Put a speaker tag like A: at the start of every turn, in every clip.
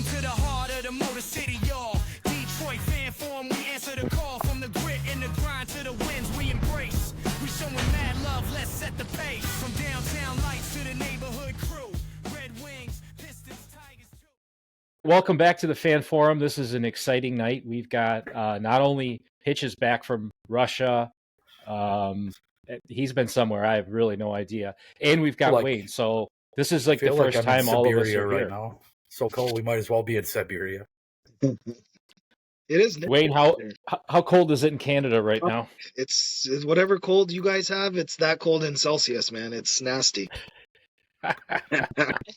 A: Welcome to the heart of the Motor City, y'all. Detroit fan forum, we answer the call. From the grit and the grind to the wins we embrace. We showing mad love, let's set the pace. From downtown lights to the neighborhood crew. Red Wings, Pistons, Tigers, too.
B: Welcome back to the Fan Forum. This is an exciting night. We've got not only Hitch is back from Russia. He's been somewhere. I have really no idea. And we've got Wade. So this is like the first time all of us are
C: right
B: here.
C: now. So cold, we might as well be in Siberia.
D: It is.
B: Wayne, how cold is it in Canada right now?
D: It's whatever cold you guys have. It's that cold in Celsius, man. It's nasty.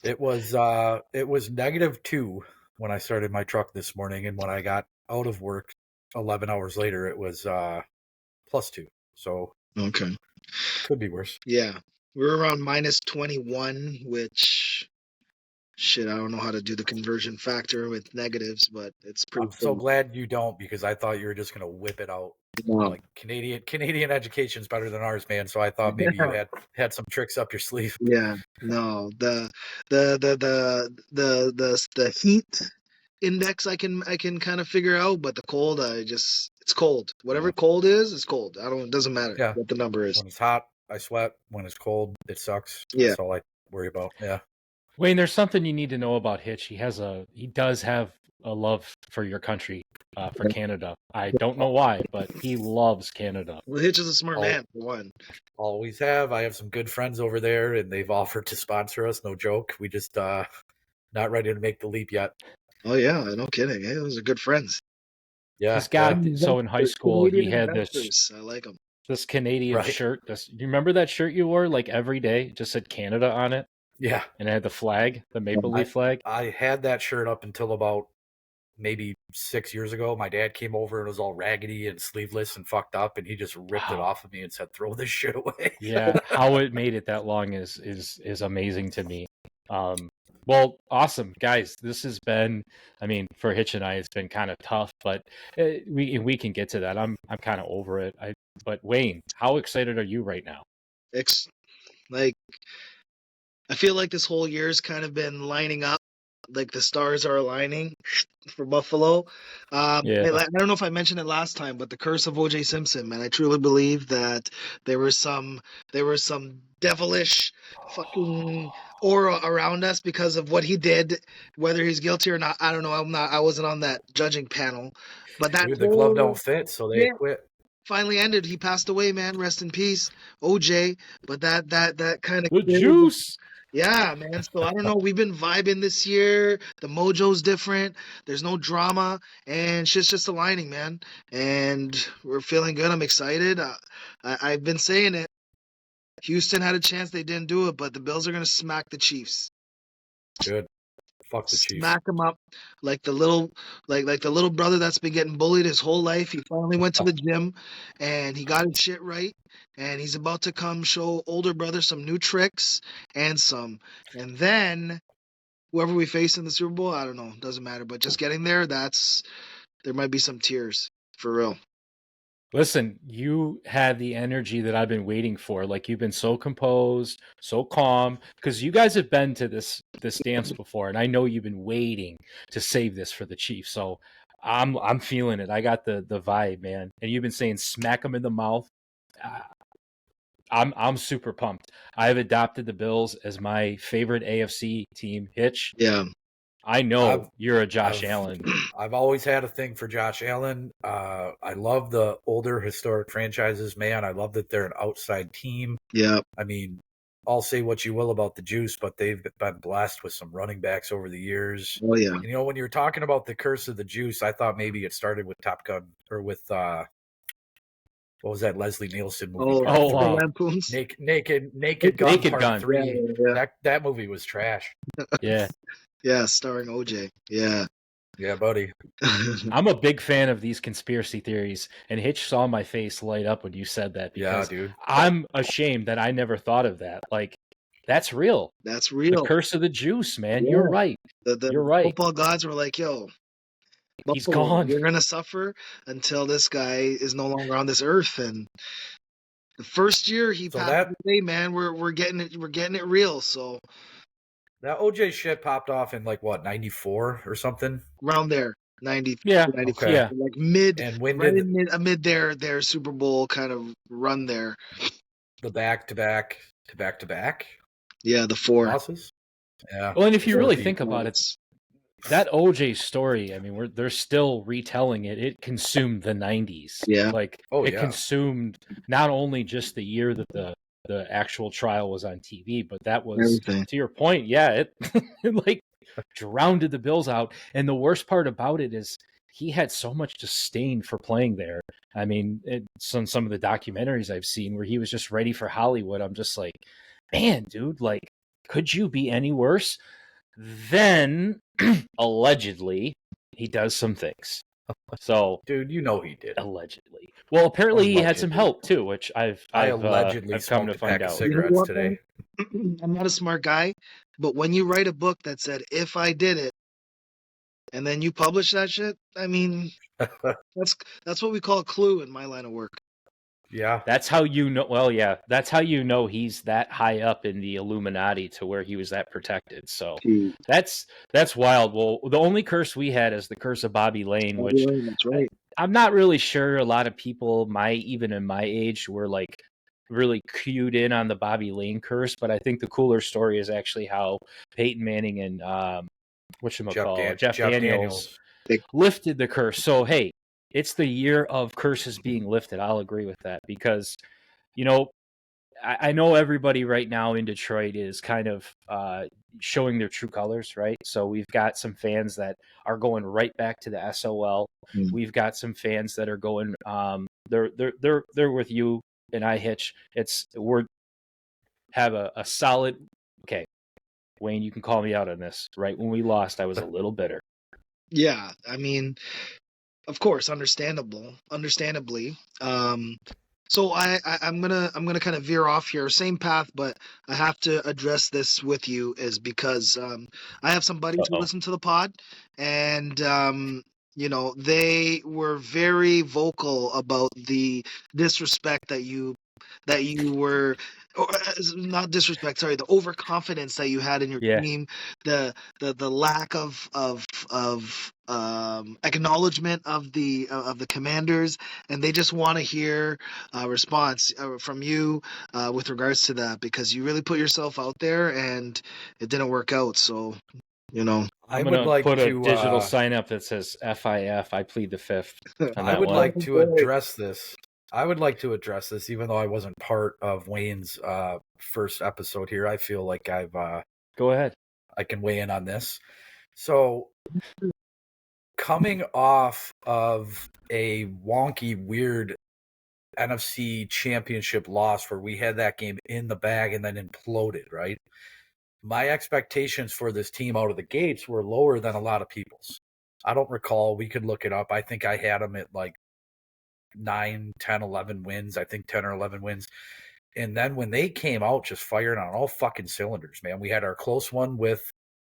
C: It was -2 when I started my truck this morning, and when I got out of work 11 hours later, it was +2. So
D: Okay.
C: could be worse.
D: Yeah, we're around -21, which shit, I don't know how to do the conversion factor with negatives, but it's pretty.
C: I'm so glad you don't, because I thought you were just gonna whip it out. Like Canadian education's better than ours, man. So I thought maybe you had some tricks up your sleeve.
D: Yeah, no, the heat index I can kind of figure out, but the cold, it's cold. Whatever cold is, it's cold. It doesn't matter what the number is.
C: When it's hot, I sweat. When it's cold, it sucks.
D: Yeah.
C: That's all I worry about. Yeah.
B: Wayne, there's something you need to know about Hitch. He does have a love for your country, for Canada. I don't know why, but he loves Canada.
D: Well, Hitch is a smart man, for one.
C: Always have. I have some good friends over there, and they've offered to sponsor us. No joke. We just not ready to make the leap yet.
D: Oh yeah, no kidding. Hey, those are good friends.
C: Yeah.
B: He's got so in high school he had
D: this. I like him.
B: This Canadian shirt. Do you remember that shirt you wore like every day? It just said Canada on it.
C: Yeah.
B: And it had the flag, the Maple Leaf flag.
C: I had that shirt up until about maybe 6 years ago. My dad came over and it was all raggedy and sleeveless and fucked up, and he just ripped it off of me and said, "Throw this shit away."
B: Yeah, how it made it that long is amazing to me. Well, awesome, guys. This has been, I mean, for Hitch and I, it's been kind of tough, but we can get to that. I'm kind of over it. But Wayne, how excited are you right now?
D: I feel like this whole year's kind of been lining up, like the stars are aligning for Buffalo. I don't know if I mentioned it last time, but the curse of O.J. Simpson, man. I truly believe that there was some devilish fucking aura around us because of what he did, whether he's guilty or not. I don't know. I wasn't on that judging panel, but that
C: the glove don't fit, so they quit.
D: Finally ended. He passed away, man. Rest in peace, OJ. But that kind of
B: the juice.
D: Yeah, man. So I don't know. We've been vibing this year. The mojo's different. There's no drama, and shit's just aligning, man. And we're feeling good. I'm excited. I've been saying it. Houston had a chance. They didn't do it, but the Bills are gonna smack the Chiefs.
C: Good. Fuck the Chiefs.
D: Smack him up like the little brother that's been getting bullied his whole life. He finally went to the gym and he got his shit right, and he's about to come show older brother some new tricks and then whoever we face in the Super Bowl, I don't know, doesn't matter, but just getting there, there might be some tears for real.
B: Listen, you had the energy that I've been waiting for. Like, you've been so composed, so calm, because you guys have been to this dance before, and I know you've been waiting to save this for the Chiefs. So I'm feeling it. I got the vibe, man. And you've been saying smack them in the mouth. I'm super pumped. I've adopted the Bills as my favorite AFC team. Hitch.
D: Yeah.
B: I know you're a Josh Allen.
C: I've always had a thing for Josh Allen. I love the older historic franchises, man. I love that they're an outside team.
D: Yeah.
C: I mean, I'll say what you will about the Juice, but they've been blessed with some running backs over the years.
D: Oh, yeah.
C: And, when you're talking about the curse of the Juice, I thought maybe it started with Top Gun, or with, what was that Leslie Nielsen movie? Naked Gun Part 3. Yeah. That movie was trash.
B: Yeah.
D: Yeah, starring OJ. Yeah.
C: Yeah, buddy.
B: I'm a big fan of these conspiracy theories, and Hitch saw my face light up when you said that.
C: Yeah, dude.
B: I'm ashamed that I never thought of that. Like, that's real.
D: That's real.
B: The curse of the Juice, man. Yeah. You're right. You're right.
D: Football gods were like, yo,
B: he's gone.
D: You're going to suffer until this guy is no longer on this earth. And the first year he passed away, man, we're getting it real. So
C: That OJ shit popped off in like what, 94 or something?
D: Around there, 90,
B: Yeah,
D: 94,
C: Okay.
B: yeah.
D: like mid,
C: And when
D: right
C: did
D: in mid their Super Bowl kind of run there.
C: the back-to-back
D: Yeah, the 4.
C: losses? Yeah.
B: Well, and if you really
C: Repeat.
B: think about it, that OJ story, I mean, they're still retelling it. It consumed the 90s.
D: Yeah.
B: Like,
C: Oh,
B: it
C: yeah.
B: consumed not only just the year that the actual trial was on TV, but that was,
D: Everything.
B: to your point, yeah, it, it like drowned the Bills out. And the worst part about it is he had so much disdain for playing there. I mean, some of the documentaries I've seen where he was just ready for Hollywood. I'm just like, man, dude, like, could you be any worse? Then allegedly he does some things. So,
C: Dude, you know he did.
B: allegedly. Well, apparently he had some
C: Allegedly.
B: help too, which
C: I
B: I've
C: allegedly
B: come to
C: smoked a
B: find
C: pack of
B: out.
C: cigarettes
D: You know what,
C: today.
D: I'm not a smart guy, but when you write a book that said "if I did it," and then you publish that shit, I mean, that's what we call a clue in my line of work.
C: Yeah.
B: That's how you know. Well, yeah, that's how you know he's that high up in the Illuminati to where he was that protected. So that's wild. Well, the only curse we had is the curse of Bobby Lane, which
D: That's right.
B: I'm not really sure a lot of people, even in my age, were like really cued in on the Bobby Lane curse. But I think the cooler story is actually how Peyton Manning and Jeff Daniels lifted the curse. So hey, it's the year of curses being lifted. I'll agree with that because, you know, I know everybody right now in Detroit is kind of showing their true colors, right? So we've got some fans that are going right back to the SOL. We've got some fans that are going. They're with you and I Hitch. We're have a solid. Okay, Wayne, you can call me out on this. Right when we lost, I was a little bitter.
D: Yeah, I mean, of course, understandably. So I'm gonna kind of veer off here, same path, but I have to address this with you is because I have some buddies who listen to the pod, and you know, they were very vocal about the disrespect that you were, or not disrespect, sorry, the overconfidence that you had in your team, the lack of acknowledgement of the commanders, and they just want to hear a response from you with regards to that, because you really put yourself out there and it didn't work out. So, you know,
B: I'm going to put a digital sign up that says FIF, I plead the fifth.
C: I would like to address this. Even though I wasn't part of Wayne's first episode here. I feel like
B: go ahead.
C: I can weigh in on this. So, coming off of a wonky, weird NFC championship loss where we had that game in the bag and then imploded, right? My expectations for this team out of the gates were lower than a lot of people's. I don't recall. We could look it up. I think I had them at like 9, 10, 11 wins. I think 10 or 11 wins. And then when they came out just firing on all fucking cylinders, man, we had our close one with,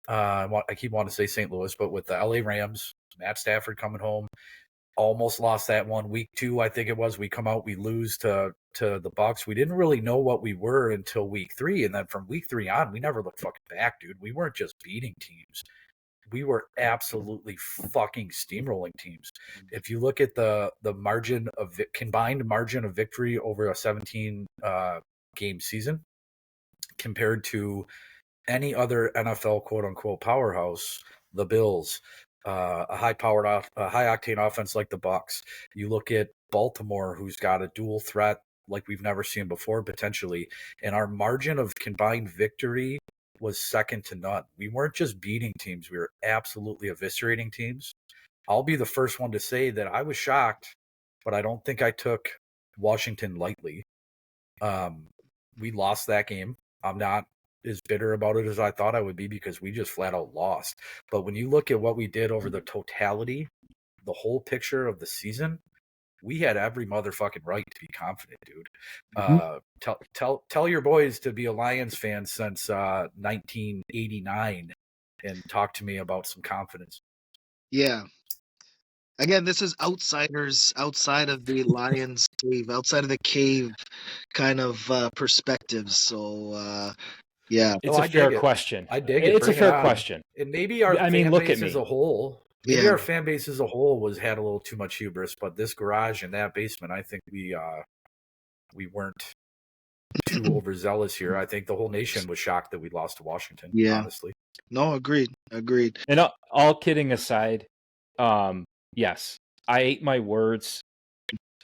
C: I keep wanting to say St. Louis, but with the LA Rams, Matt Stafford coming home, almost lost that one. Week 2, I think it was, we come out, we lose to the Bucs. We didn't really know what we were until week 3. And then from week 3 on, we never looked fucking back, dude. We weren't just beating teams. We were absolutely fucking steamrolling teams. If you look at the margin of combined margin of victory over a 17 game season compared to any other NFL quote unquote powerhouse, the Bills, a high octane offense like the Bucs. You look at Baltimore, who's got a dual threat like we've never seen before potentially, and our margin of combined victory was second to none. We weren't just beating teams, we were absolutely eviscerating teams. I'll be the first one to say that I was shocked, but I don't think I took Washington lightly. We lost that game. I'm not as bitter about it as I thought I would be because we just flat out lost. But when you look at what we did over the totality, the whole picture of the season, we had every motherfucking right to be confident, dude. Tell your boys to be a Lions fan since 1989 and talk to me about some confidence.
D: Yeah. Again, this is outsiders outside of the Lions cave, outside of the cave kind of perspectives. So, Yeah.
B: It's
C: No,
B: a
C: I
B: fair
C: dig it.
B: question.
C: I dig it.
B: It's a
C: Bring it
B: fair
C: on.
B: question.
C: And maybe our
B: I mean,
C: fan
B: look at
C: base as
B: me.
C: a whole, maybe
D: Yeah.
C: our fan base as a whole had a little too much hubris, but this garage and that basement, I think we weren't too overzealous here. I think the whole nation was shocked that we lost to Washington,
D: Yeah.
C: honestly.
D: No, agreed.
B: And all kidding aside, yes, I ate my words,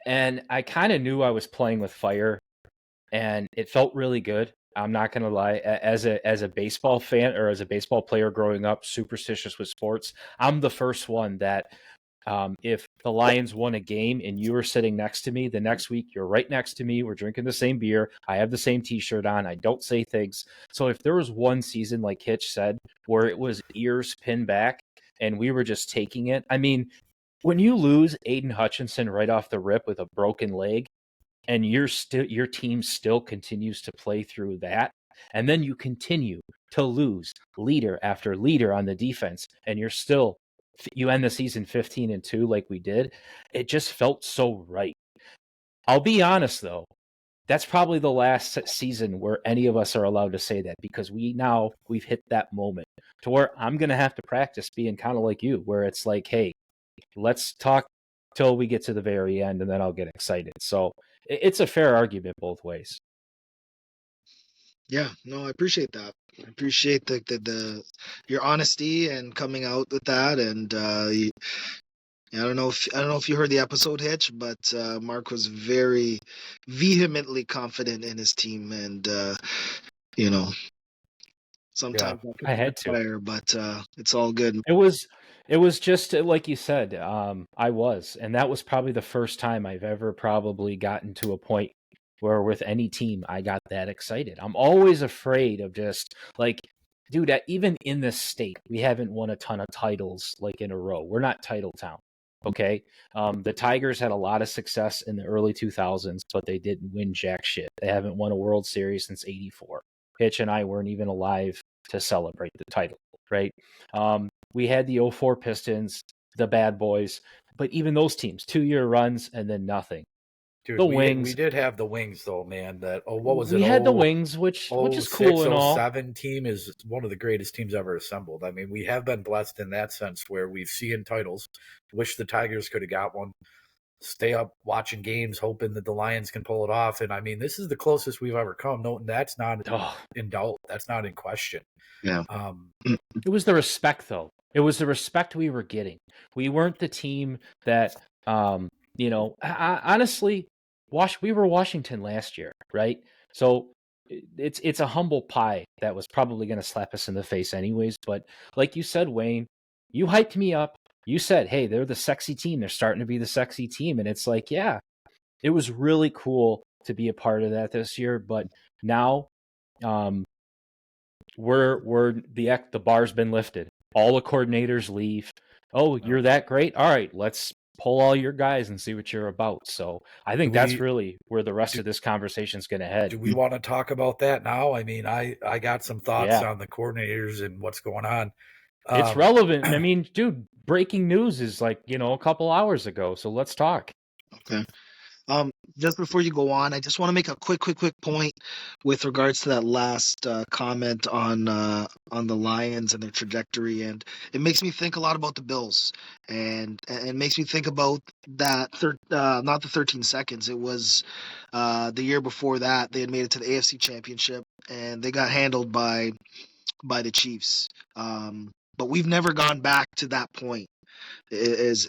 B: and I kind of knew I was playing with fire, and it felt really good. I'm not gonna lie. As a baseball fan or as a baseball player growing up, superstitious with sports, I'm the first one that if the Lions won a game and you were sitting next to me, the next week you're right next to me. We're drinking the same beer. I have the same T-shirt on. I don't say things. So if there was one season, like Hitch said, where it was ears pinned back and we were just taking it, I mean, when you lose Aiden Hutchinson right off the rip with a broken leg, and your team still continues to play through that, and then you continue to lose leader after leader on the defense, and you end the season 15-2 like we did, it just felt so right. I'll be honest though, that's probably the last season where any of us are allowed to say that, because we've hit that moment to where I'm going to have to practice being kind of like you, where it's like, hey, let's talk till we get to the very end and then I'll get excited. So it's a fair argument both ways.
D: Yeah, no, I appreciate that. I appreciate the your honesty and coming out with that. And I don't know if you heard the episode, Hitch, but Mark was very vehemently confident in his team, and you know, sometimes that
B: I
D: can
B: had to.
D: backfire, but it's all good.
B: It was just like you said. I was, and that was probably the first time I've ever probably gotten to a point where with any team I got that excited. I'm always afraid of just like, dude, even in this state, we haven't won a ton of titles like in a row. We're not title town. Okay. The Tigers had a lot of success in the early 2000s, but they didn't win jack shit. They haven't won a World Series since '84. Hitch and I weren't even alive to celebrate the title, right? We had the '04 Pistons, the bad boys, but even those teams, 2-year runs and then nothing.
C: Dude,
B: The
C: we
B: Wings.
C: did have the Wings though, man. What was it?
B: We had the Wings, which is cool and all.
C: 07 team is one of the greatest teams ever assembled. I mean, we have been blessed in that sense where we've seen titles. Wish the Tigers could have got one. Stay up watching games, hoping that the Lions can pull it off. And I mean, this is the closest we've ever come. No, that's not in doubt. That's not in question.
D: Yeah.
B: It was the respect, though. It was the respect we were getting. We weren't the team that, honestly, we were Washington last year, right? So it's a humble pie that was probably going to slap us in the face anyways. But like you said, Wayne, you hyped me up. You said, hey, they're the sexy team. They're starting to be the sexy team. And it's like, yeah, it was really cool to be a part of that this year. But now the bar's been lifted. All the coordinators leave. Oh, you're that great? All right, let's pull all your guys and see what you're about. So I think that's really where the rest of this conversation is going to head.
C: Do we want to talk about that now? I mean, I got some thoughts on the coordinators and what's going on.
B: It's relevant. I mean, dude, breaking news is like, a couple hours ago. So let's talk.
D: Okay. Just before you go on, I just want to make a quick point with regards to that last comment on the Lions and their trajectory, and it makes me think a lot about the Bills, and it makes me think about that not the 13 seconds. It was the year before that they had made it to the AFC Championship, and they got handled by the Chiefs. But we've never gone back to that point is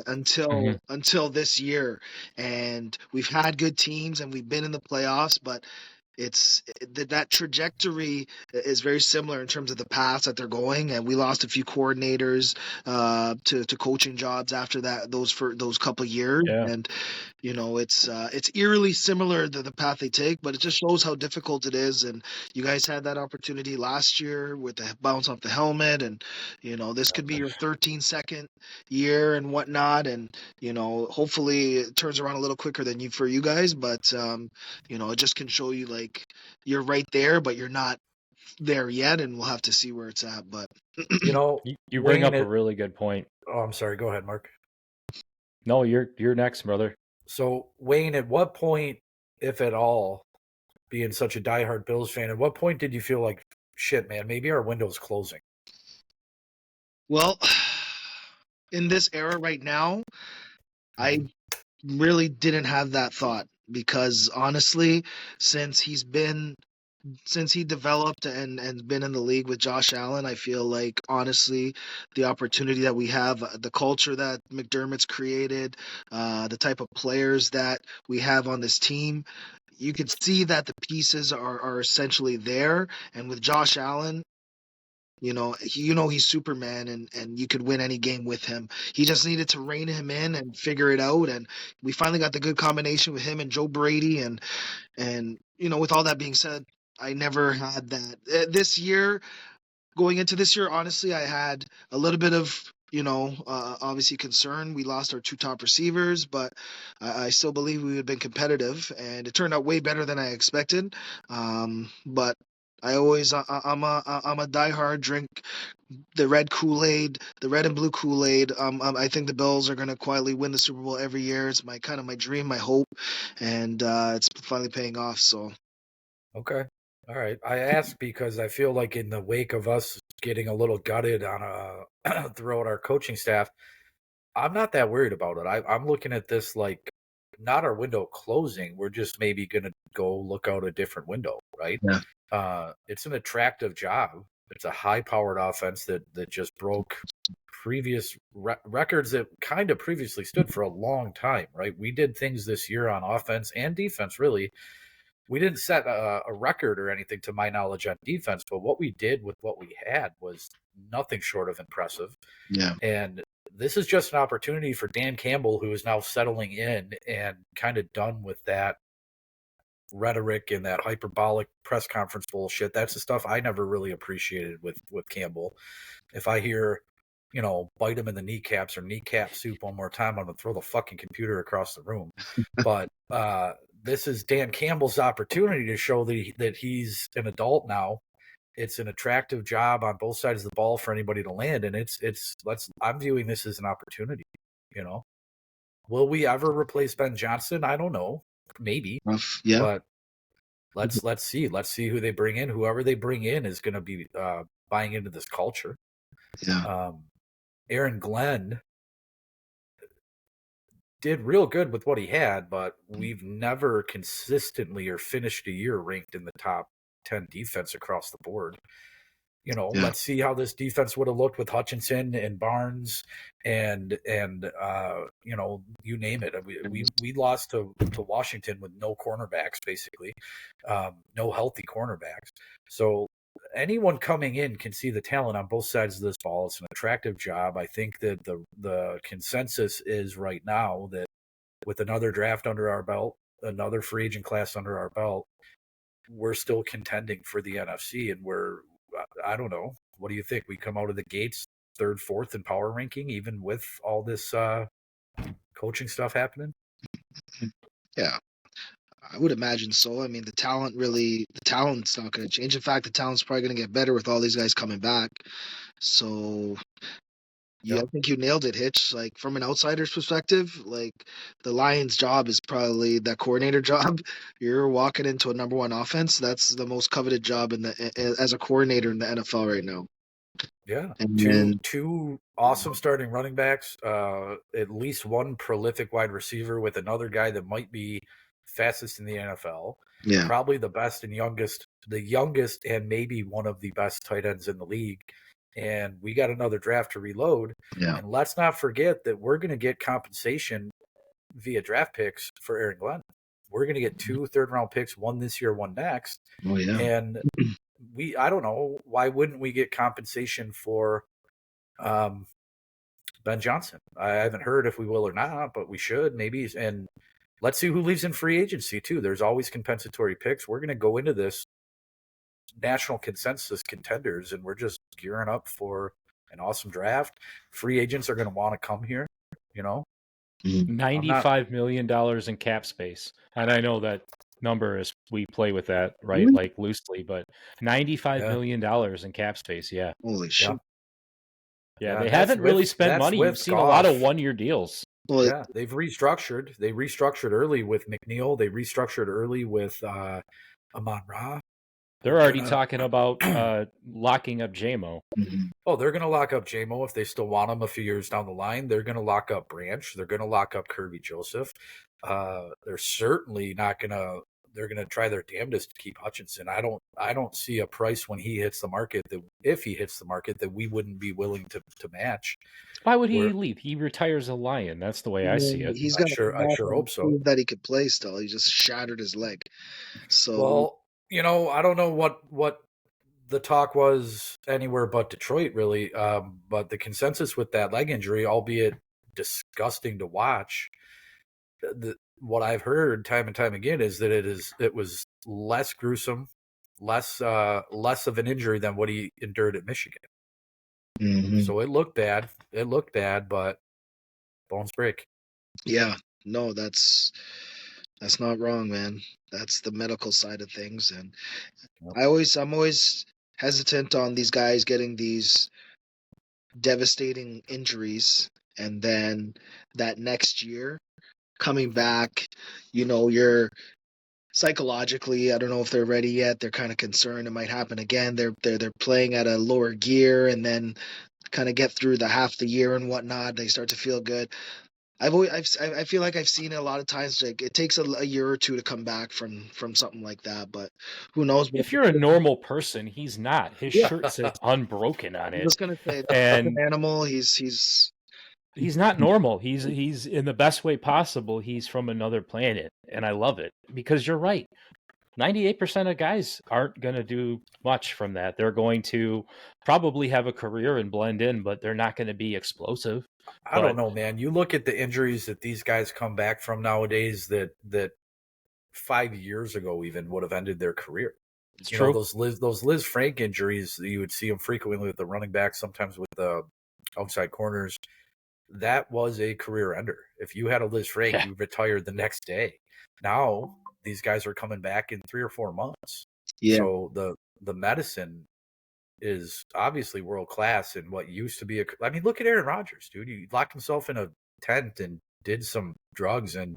D: until this year, and we've had good teams and we've been in the playoffs, but that trajectory is very similar in terms of the paths that they're going, and we lost a few coordinators to coaching jobs after those couple of years, and it's eerily similar to the path they take, but it just shows how difficult it is. And you guys had that opportunity last year with the bounce off the helmet, and this could be your 13-second year and whatnot, and hopefully it turns around a little quicker than for you guys, but it just can show you like you're right there, but you're not there yet, and we'll have to see where it's at. But
B: you bring up a really good point.
C: Oh, I'm sorry. Go ahead, Mark.
B: No, you're next, brother.
C: So, Wayne, at what point, if at all, being such a diehard Bills fan, at what point did you feel like, shit, man, maybe our window's closing?
D: Well, in this era right now, I really didn't have that thought because honestly, since he developed and been in the league with Josh Allen, I feel like honestly the opportunity that we have, the culture that McDermott's created, the type of players that we have on this team, you could see that the pieces are essentially there. And with Josh Allen, he's Superman, and you could win any game with him. He just needed to rein him in and figure it out, and we finally got the good combination with him and Joe Brady. And with all that being said, I never had that this year. Going into this year, honestly, I had a little bit of obviously concern. We lost our two top receivers, but I still believe we would have been competitive, and it turned out way better than I expected. But I'm a diehard drink the red Kool-Aid, the red and blue Kool-Aid. I think the Bills are going to quietly win the Super Bowl every year. It's my dream, my hope, and it's finally paying off. So,
C: Okay. All right. I ask because I feel like in the wake of us getting a little gutted on throughout our coaching staff, I'm not that worried about it. I'm looking at this like not our window closing. We're just maybe going to go look out a different window, right?
D: Yeah.
C: It's an attractive job. It's a high-powered offense that just broke previous records that kind of previously stood for a long time, right? We did things this year on offense and defense, really. We didn't set a record or anything to my knowledge on defense, but what we did with what we had was nothing short of impressive.
D: Yeah.
C: And this is just an opportunity for Dan Campbell, who is now settling in and kind of done with that rhetoric and that hyperbolic press conference bullshit. That's the stuff I never really appreciated with Campbell. If I hear, bite him in the kneecaps or kneecap soup one more time, I'm going to throw the fucking computer across the room. But this is Dan Campbell's opportunity to show that he's an adult now. It's an attractive job on both sides of the ball for anybody to land, and I'm viewing this as an opportunity. Will we ever replace Ben Johnson? I don't know, maybe.
D: Yeah.
C: But let's see. Let's see who they bring in. Whoever they bring in is going to be buying into this culture.
D: Yeah.
C: Aaron Glenn did real good with what he had, but we've never consistently or finished a year ranked in the top 10 defense across the board. Let's see how this defense would have looked with Hutchinson and Barnes and you name it. We lost to Washington with no cornerbacks, basically, no healthy cornerbacks. So anyone coming in can see the talent on both sides of this ball. It's an attractive job. I think that the consensus is right now that with another draft under our belt, another free agent class under our belt, we're still contending for the NFC, and I don't know. What do you think? We come out of the gates third, fourth in power ranking, even with all this coaching stuff happening?
D: Yeah, I would imagine so. I mean, the talent's not going to change. In fact, the talent's probably going to get better with all these guys coming back. So, yeah, I think you nailed it, Hitch. Like, from an outsider's perspective, like, the Lions' job is probably that coordinator job. You're walking into a number one offense. That's the most coveted job as a coordinator in the NFL right now.
C: Yeah,
D: And
C: two awesome starting running backs, at least one prolific wide receiver with another guy that might be fastest in the NFL.
D: Yeah,
C: probably the best and the youngest and maybe one of the best tight ends in the league. And we got another draft to reload.
D: Yeah.
C: And let's not forget that we're going to get compensation via draft picks for Aaron Glenn. We're going to get 2 third-round picks, one this year, one next.
D: Oh, yeah.
C: And I don't know, why wouldn't we get compensation for Ben Johnson? I haven't heard if we will or not, but we should maybe. And let's see who leaves in free agency too. There's always compensatory picks. We're going to go into this national consensus contenders, and we're just gearing up for an awesome draft. Free agents are going to want to come here,
B: $95 million in cap space. And I know that number is, we play with that, right?
D: Really?
B: Like loosely, but $95 million in cap space. Yeah.
D: Holy shit.
B: Yeah. They haven't really spent money. You've seen a lot of 1-year deals.
D: Well,
C: yeah, they've restructured. They restructured early with McNeil. They restructured early with Amon-Ra.
B: They're already talking about locking up JMO.
C: Oh, they're going to lock up JMO if they still want him a few years down the line. They're going to lock up Branch. They're going to lock up Kirby Joseph. They're certainly not going to. They're going to try their damnedest to keep Hutchinson. I don't see a price when he hits the market that if he hits the market that we wouldn't be willing to match.
B: Why would he leave? He retires a Lion. That's the way I see it.
D: He's got
C: I sure hope so.
D: that he could play still. He just shattered his leg. So
C: well, I don't know what the talk was anywhere but Detroit, really. But the consensus with that leg injury, albeit disgusting to watch, what I've heard time and time again is that it was less gruesome, less of an injury than what he endured at Michigan. So it looked bad. But bones break.
D: Yeah, no, that's not wrong, man. That's the medical side of things, and I'm always hesitant on these guys getting these devastating injuries, and then that next year coming back, you're psychologically, I don't know if they're ready yet. They're kind of concerned it might happen again. They're playing at a lower gear, and then kind of get through the half the year and whatnot. They start to feel good. I feel like I've seen it a lot of times. Like it takes a year or two to come back from something like that, but who knows?
B: If you're a normal person, he's not. His shirt says unbroken on it.
D: I'm just gonna say,
B: and
D: an animal. He's
B: not normal. He's in the best way possible. He's from another planet, and I love it because you're right. 98% of guys aren't going to do much from that. They're going to probably have a career and blend in, but they're not going to be explosive.
C: I don't know, man. You look at the injuries that these guys come back from nowadays that 5 years ago even would have ended their career.
B: It's true.
C: Those Liz Frank injuries, you would see them frequently with the running back, sometimes with the outside corners. That was a career ender. If you had a Liz Frank, you retired the next day. Now these guys are coming back in 3 or 4 months. Yeah. So the medicine is obviously world class in what used to be I mean, look at Aaron Rodgers, dude. He locked himself in a tent and did some drugs and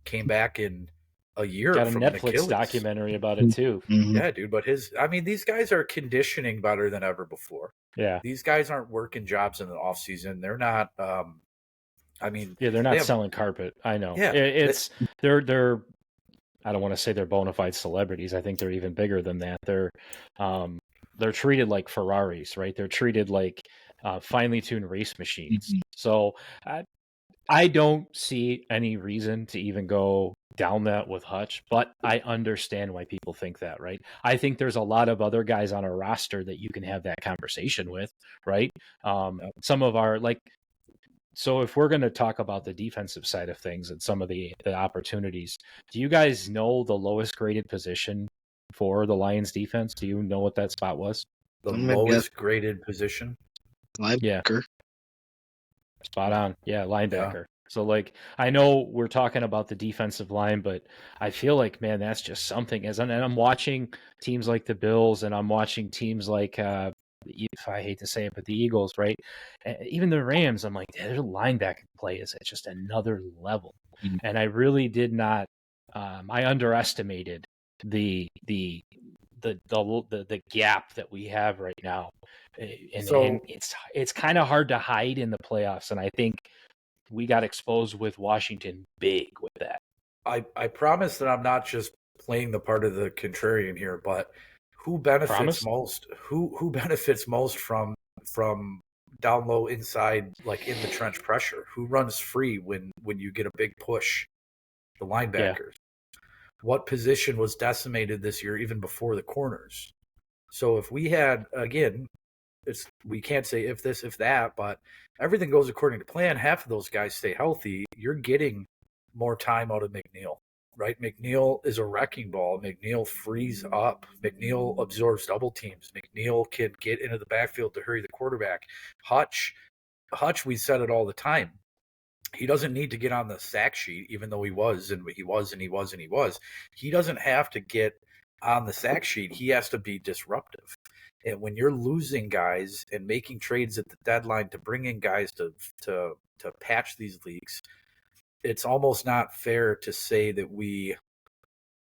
C: came back in a year.
B: Got a
C: from
B: Netflix documentary about it too.
C: Yeah, dude. But these guys are conditioning better than ever before.
B: Yeah.
C: These guys aren't working jobs in the off season. They're not.
B: They're not selling carpet. I know.
C: Yeah,
B: they're. I don't want to say they're bona fide celebrities. I think they're even bigger than that. They're treated like Ferraris, right? They're treated like finely tuned race machines. So I don't see any reason to even go down that with Hutch, but I understand why people think that, right? I think there's a lot of other guys on a roster that you can have that conversation with, right? Some of our so if we're going to talk about the defensive side of things and some of the opportunities, do you guys know the lowest graded position for the Lions defense? Do you know what that spot was?
C: The lowest graded position?
D: Linebacker.
B: Yeah. Spot on. Yeah, linebacker. Yeah. So, I know we're talking about the defensive line, but I feel like, man, that's just something. And I'm watching teams like the Bills, and I'm watching teams like, I hate to say it, but the Eagles, right? Even the Rams, I'm like, their linebacker play is at just another level. And I really did not, I underestimated the gap that we have right now. And it's kind of hard to hide in the playoffs. And I think we got exposed with Washington big with that.
C: I promise that I'm not just playing the part of the contrarian here, but who benefits most? Who benefits most from down low inside, like in the trench pressure? Who runs free when you get a big push? The linebackers. Yeah. What position was decimated this year, even before the corners? So if we had, again, we can't say if this, if that, but everything goes according to plan. Half of those guys stay healthy. You're getting more time out of McNeil, right? McNeil is a wrecking ball. McNeil frees up. McNeil absorbs double teams. McNeil can get into the backfield to hurry the quarterback. Hutch, we said it all the time. He doesn't need to get on the sack sheet, even though he was. He doesn't have to get on the sack sheet. He has to be disruptive. And when you're losing guys and making trades at the deadline to bring in guys to patch these leaks, it's almost not fair to say that we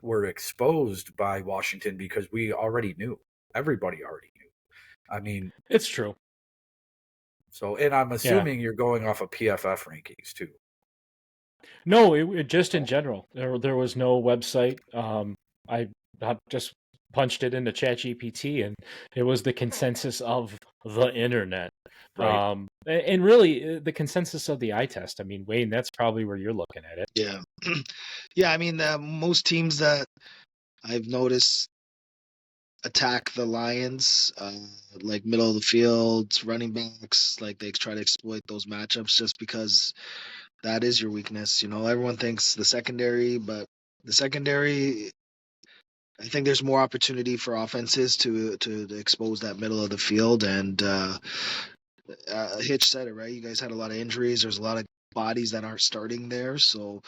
C: were exposed by Washington because we already knew. Everybody already knew. I mean,
B: it's true.
C: So, and I'm assuming you're going off of PFF rankings too.
B: No, it just in general. There was no website. I just punched it into ChatGPT, and it was the consensus of the internet.
C: Right.
B: And really the consensus of the eye test. I mean, Wayne, that's probably where you're looking at it.
D: Yeah. Yeah, I mean, most teams that I've noticed attack the Lions, like middle of the field, running backs, like they try to exploit those matchups just because that is your weakness. Everyone thinks the secondary, but the secondary, I think there's more opportunity for offenses to expose that middle of the field. And Hitch said it right. You guys had a lot of injuries. There's a lot of bodies that aren't starting there, so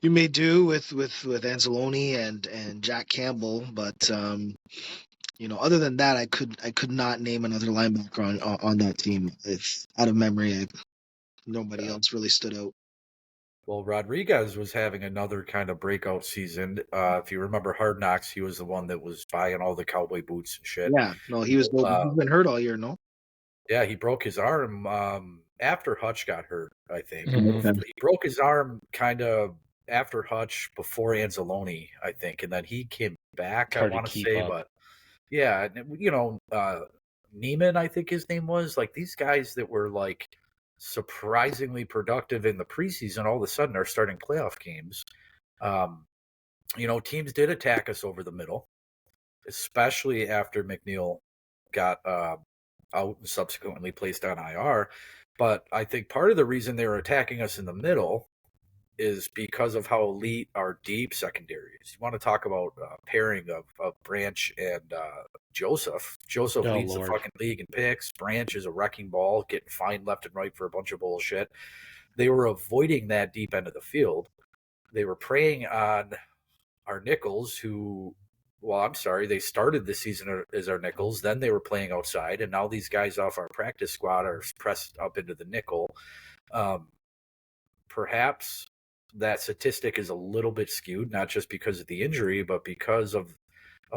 D: you may do with Anzalone and Jack Campbell, but other than that, I could not name another linebacker on that team. If out of memory, nobody else really stood out.
C: Well, Rodriguez was having another kind of breakout season. If you remember Hard Knocks, he was the one that was buying all the cowboy boots and shit.
D: Yeah, no, he's been hurt all year, no?
C: Yeah, he broke his arm after Hutch got hurt, I think.
B: Mhm.
C: He broke his arm kind of after Hutch, before Anzalone, I think, and then he came back, I want to say,
B: up.
C: but yeah, Neiman, I think his name was, like, these guys that were like surprisingly productive in the preseason all of a sudden are starting playoff games. Teams did attack us over the middle, especially after McNeil got out and subsequently placed on IR. But I think part of the reason they were attacking us in the middle is because of how elite our deep secondary is. You want to talk about pairing of Branch and Joseph. Joseph leads the fucking league in picks. Branch is a wrecking ball, getting fined left and right for a bunch of bullshit. They were avoiding that deep end of the field. They were preying on our nickels, they started the season as our nickels. Then they were playing outside, and now these guys off our practice squad are pressed up into the nickel. Perhaps that statistic is a little bit skewed, not just because of the injury, but because of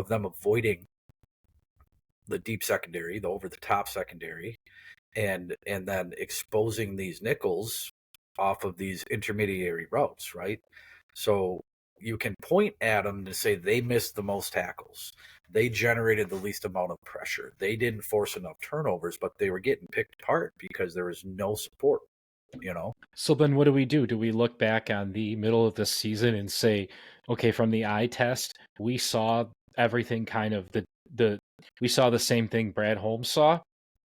C: them avoiding the deep secondary, the over-the-top secondary, and then exposing these nickels off of these intermediary routes, right? So you can point at them to say they missed the most tackles. They generated the least amount of pressure. They didn't force enough turnovers, but they were getting picked apart because there was no support,
B: So then what do? Do we look back on the middle of the season and say, okay, from the eye test, we saw everything kind of we saw the same thing Brad Holmes saw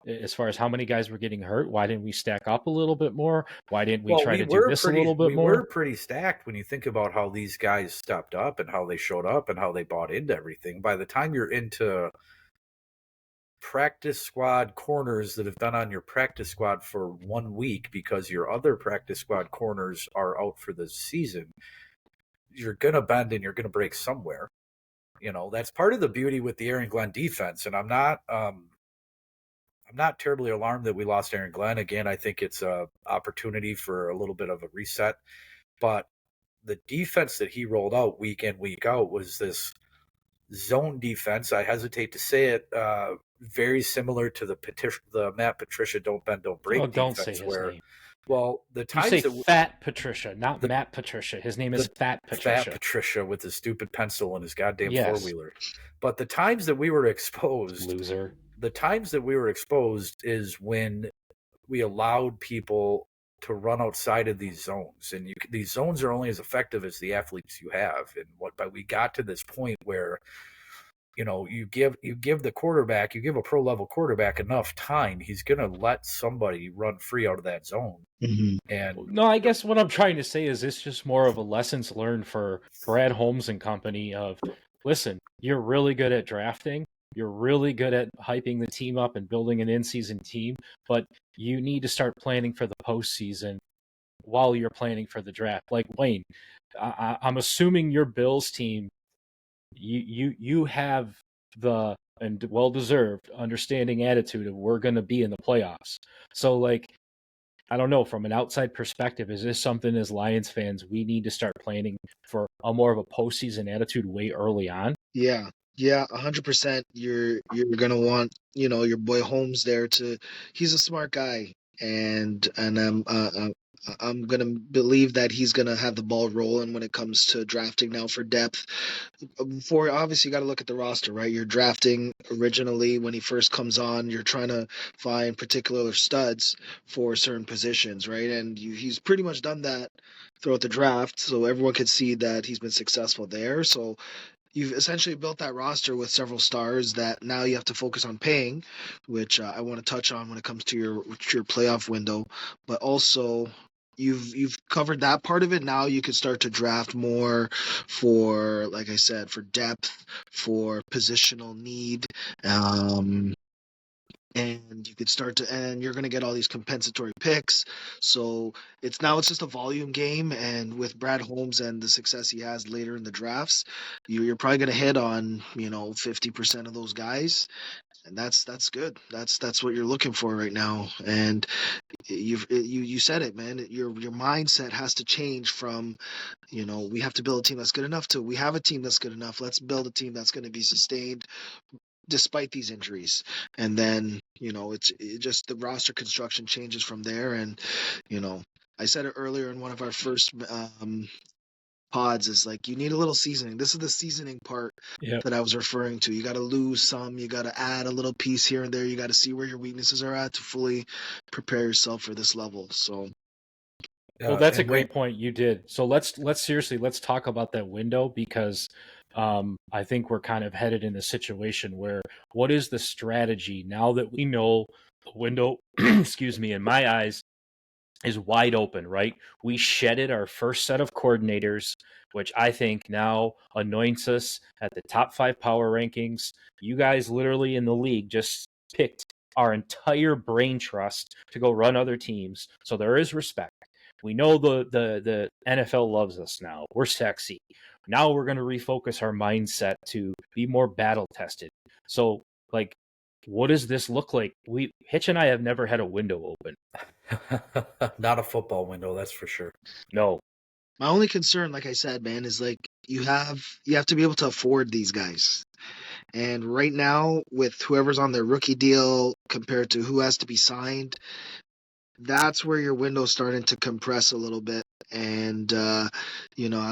B: as far as how many guys were getting hurt? Why didn't we stack up a little bit more? Why didn't we try to do this a little bit more?
C: We were pretty stacked when you think about how these guys stepped up and how they showed up and how they bought into everything. By the time you're into practice squad corners that have been on your practice squad for 1 week because your other practice squad corners are out for the season, you're going to bend and you're going to break somewhere. That's part of the beauty with the Aaron Glenn defense. And I'm not terribly alarmed that we lost Aaron Glenn. Again, I think it's an opportunity for a little bit of a reset. But the defense that he rolled out week in, week out was this zone defense. I hesitate to say it, very similar to the Matt Patricia don't bend, don't break defense.
B: Don't say his name.
C: Well, the times
B: you say Fat Patricia, not Matt Patricia. His name is Fat Patricia.
C: Fat Patricia with his stupid pencil and his goddamn four-wheeler. But the times that we were exposed,
B: loser.
C: The times that we were exposed is when we allowed people to run outside of these zones, and these zones are only as effective as the athletes you have. And but we got to this point where you give the quarterback, you give a pro level quarterback enough time, he's gonna let somebody run free out of that zone.
D: Mm-hmm.
C: And
B: no, I guess what I'm trying to say is it's just more of a lessons learned for Brad Holmes and company of, listen, you're really good at drafting. You're really good at hyping the team up and building an in-season team, but you need to start planning for the postseason while you're planning for the draft. Like Wayne, I'm assuming your Bills team, you have the, and well-deserved, understanding attitude of we're going to be in the playoffs. So, like, I don't know, from an outside perspective, is this something as Lions fans we need to start planning for a more of a postseason attitude way early on?
D: Yeah, yeah, 100%. You're gonna want, your boy Holmes there to. He's a smart guy, and I'm gonna believe that he's gonna have the ball rolling when it comes to drafting now for depth. Before, obviously, you got to look at the roster, right? You're drafting originally when he first comes on. You're trying to find particular studs for certain positions, right? And he's pretty much done that throughout the draft, so everyone could see that he's been successful there. So you've essentially built that roster with several stars that now you have to focus on paying, which I want to touch on when it comes to your playoff window. But also, you've covered that part of it. Now you can start to draft more for, like I said, for depth, for positional need. Um, and you could start to, and you're going to get all these compensatory picks. So it's just a volume game, and with Brad Holmes and the success he has later in the drafts, you're probably going to hit on 50% of those guys, and that's good. That's what you're looking for right now. And you said it, man. Your mindset has to change from, we have to build a team that's good enough, to we have a team that's good enough, let's build a team that's going to be sustained despite these injuries. And then it just the roster construction changes from there. And I said it earlier in one of our first pods, is like, you need a little seasoning. This is the seasoning part
B: Yeah.
D: that I was referring to. You got to lose some, you got to add a little piece here and there, you got to see where your weaknesses are at to fully prepare yourself for this level. So
B: Well, that's a
C: and Wayne,
B: great point you did. So let's seriously let's talk about that window, because I think we're kind of headed in a situation where what is the strategy now that we know the window, excuse me, in my eyes, is wide open, right? We shedded our first set of coordinators, which I think now anoints us at the top 5 power rankings. You guys literally in the league just picked our entire brain trust to go run other teams. So there is respect. We know the NFL loves us now. We're sexy. Now we're going to refocus our mindset to be more battle tested. So, like, what does this look like? Hitch and I have never had a window open.
C: not a football window, that's for sure.
B: No.
D: my only concern, like I said, man, is like, you have to be able to afford these guys. And right now, with whoever's on their rookie deal compared to who has to be signed, that's where your window's starting to compress a little bit. And I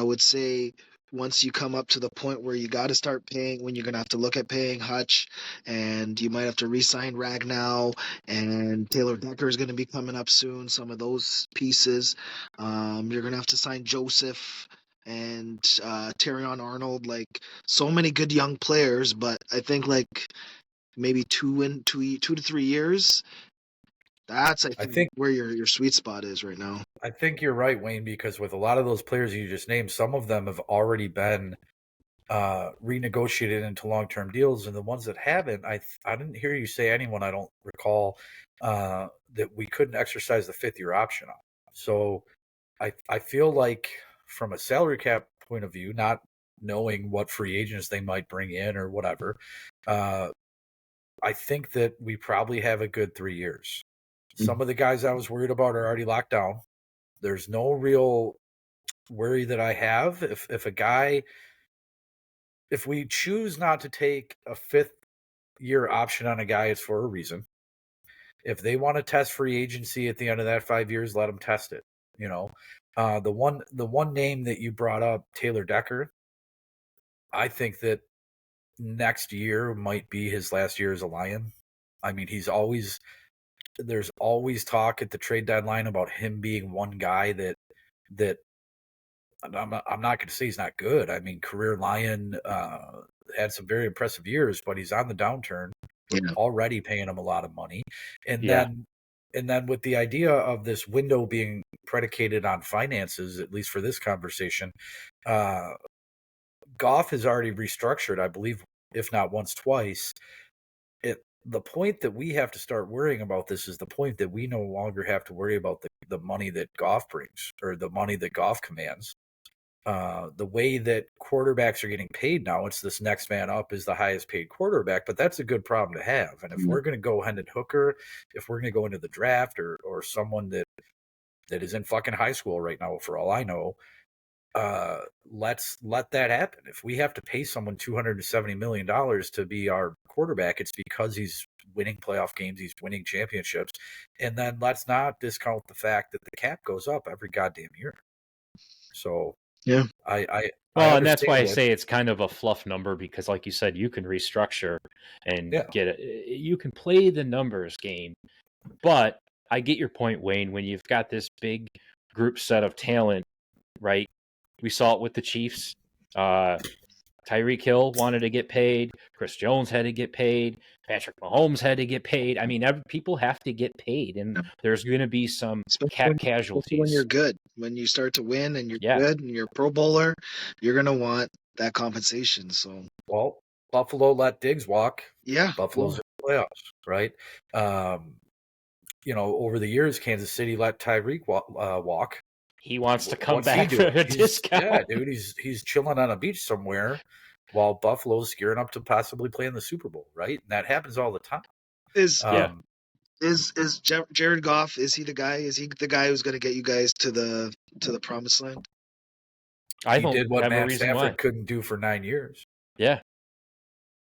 D: would say, once you come up to the point where you got to start paying, when you're going to have to look at paying Hutch, and you might have to re-sign Ragnow, and Taylor Decker is going to be coming up soon, some of those pieces. You're going to have to sign Joseph and Terrion Arnold, like, so many good young players. But I think, like, maybe 2 to 3 years, that's, I
C: I
D: think,
C: think
D: where your sweet spot is right now.
C: I think you're right, Wayne, because with a lot of those players you just named, some of them have already been renegotiated into long-term deals, and the ones that haven't, I didn't hear you say anyone, I don't recall, that we couldn't exercise the 5th-year option on. So I feel like, from a salary cap point of view, not knowing what free agents they might bring in or whatever, I think that we probably have a good 3 years. Some of the guys I was worried about are already locked down. There's no real worry that I have. If we choose not to take a 5th-year option on a guy, it's for a reason. If they want to test free agency at the end of that 5 years, let them test it. The one name that you brought up, Taylor Decker, I think that next year might be his last year as a Lion. I mean, there's always talk at the trade deadline about him being one guy that I'm not going to say he's not good. I mean, career Lion, had some very impressive years, but he's on the downturn. We're
D: Yeah.
C: already paying him a lot of money, and
B: Yeah.
C: then with the idea of this window being predicated on finances, at least for this conversation, Goff has already restructured, I believe, if not once, twice. The point that we have to start worrying about this is the point that we no longer have to worry about the money that Goff brings, or the money that Goff commands. the way that quarterbacks are getting paid now, it's this next man up is the highest paid quarterback, but that's a good problem to have. And if we're going to go Hendon Hooker, if we're going to go into the draft or someone that is in fucking high school right now, for all I know, let's let that happen. If we have to pay someone $270 million to be our quarterback, it's because he's winning playoff games, he's winning championships. And then let's not discount the fact that the cap goes up every goddamn year. So
D: yeah,
B: and that's why I say it's kind of a fluff number, because like you said, you can restructure and get it. You can play the numbers game, but I get your point, Wayne, when you've got this big group set of talent, right? We saw it with the Chiefs. Tyreek Hill wanted to get paid. Chris Jones had to get paid. Patrick Mahomes had to get paid. I mean, people have to get paid, and there's going to be some casualties.
D: When you're good, when you start to win and you're good and you're a Pro Bowler, you're going to want that compensation. So,
C: well, Buffalo let Diggs walk.
D: Yeah,
C: Buffalo's in the playoffs, right? Over the years, Kansas City let Tyreek walk.
B: He wants to come back for a discount.
C: Yeah, dude, he's chilling on a beach somewhere while Buffalo's gearing up to possibly play in the Super Bowl, right? And that happens all the time.
D: Is Jared Goff? Is he the guy? Is he the guy who's going to get you guys to the promised land?
C: He did what Matt Stafford couldn't do for 9 years.
B: Yeah.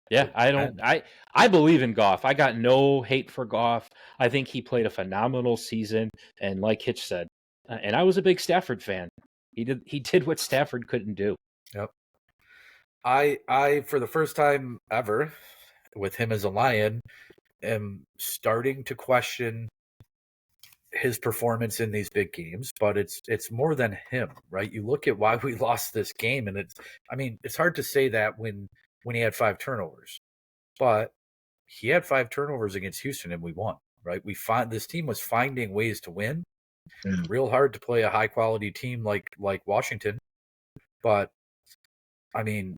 B: Yeah, I believe in Goff. I got no hate for Goff. I think he played a phenomenal season, and like Hitch said, and I was a big Stafford fan. He did what Stafford couldn't do.
C: Yep. I for the first time ever, with him as a Lion, am starting to question his performance in these big games, but it's more than him, right? You look at why we lost this game, and it's hard to say that when he had 5 turnovers, but he had 5 turnovers against Houston and we won, right? This team was finding ways to win. Real hard to play a high quality team like Washington, but I mean,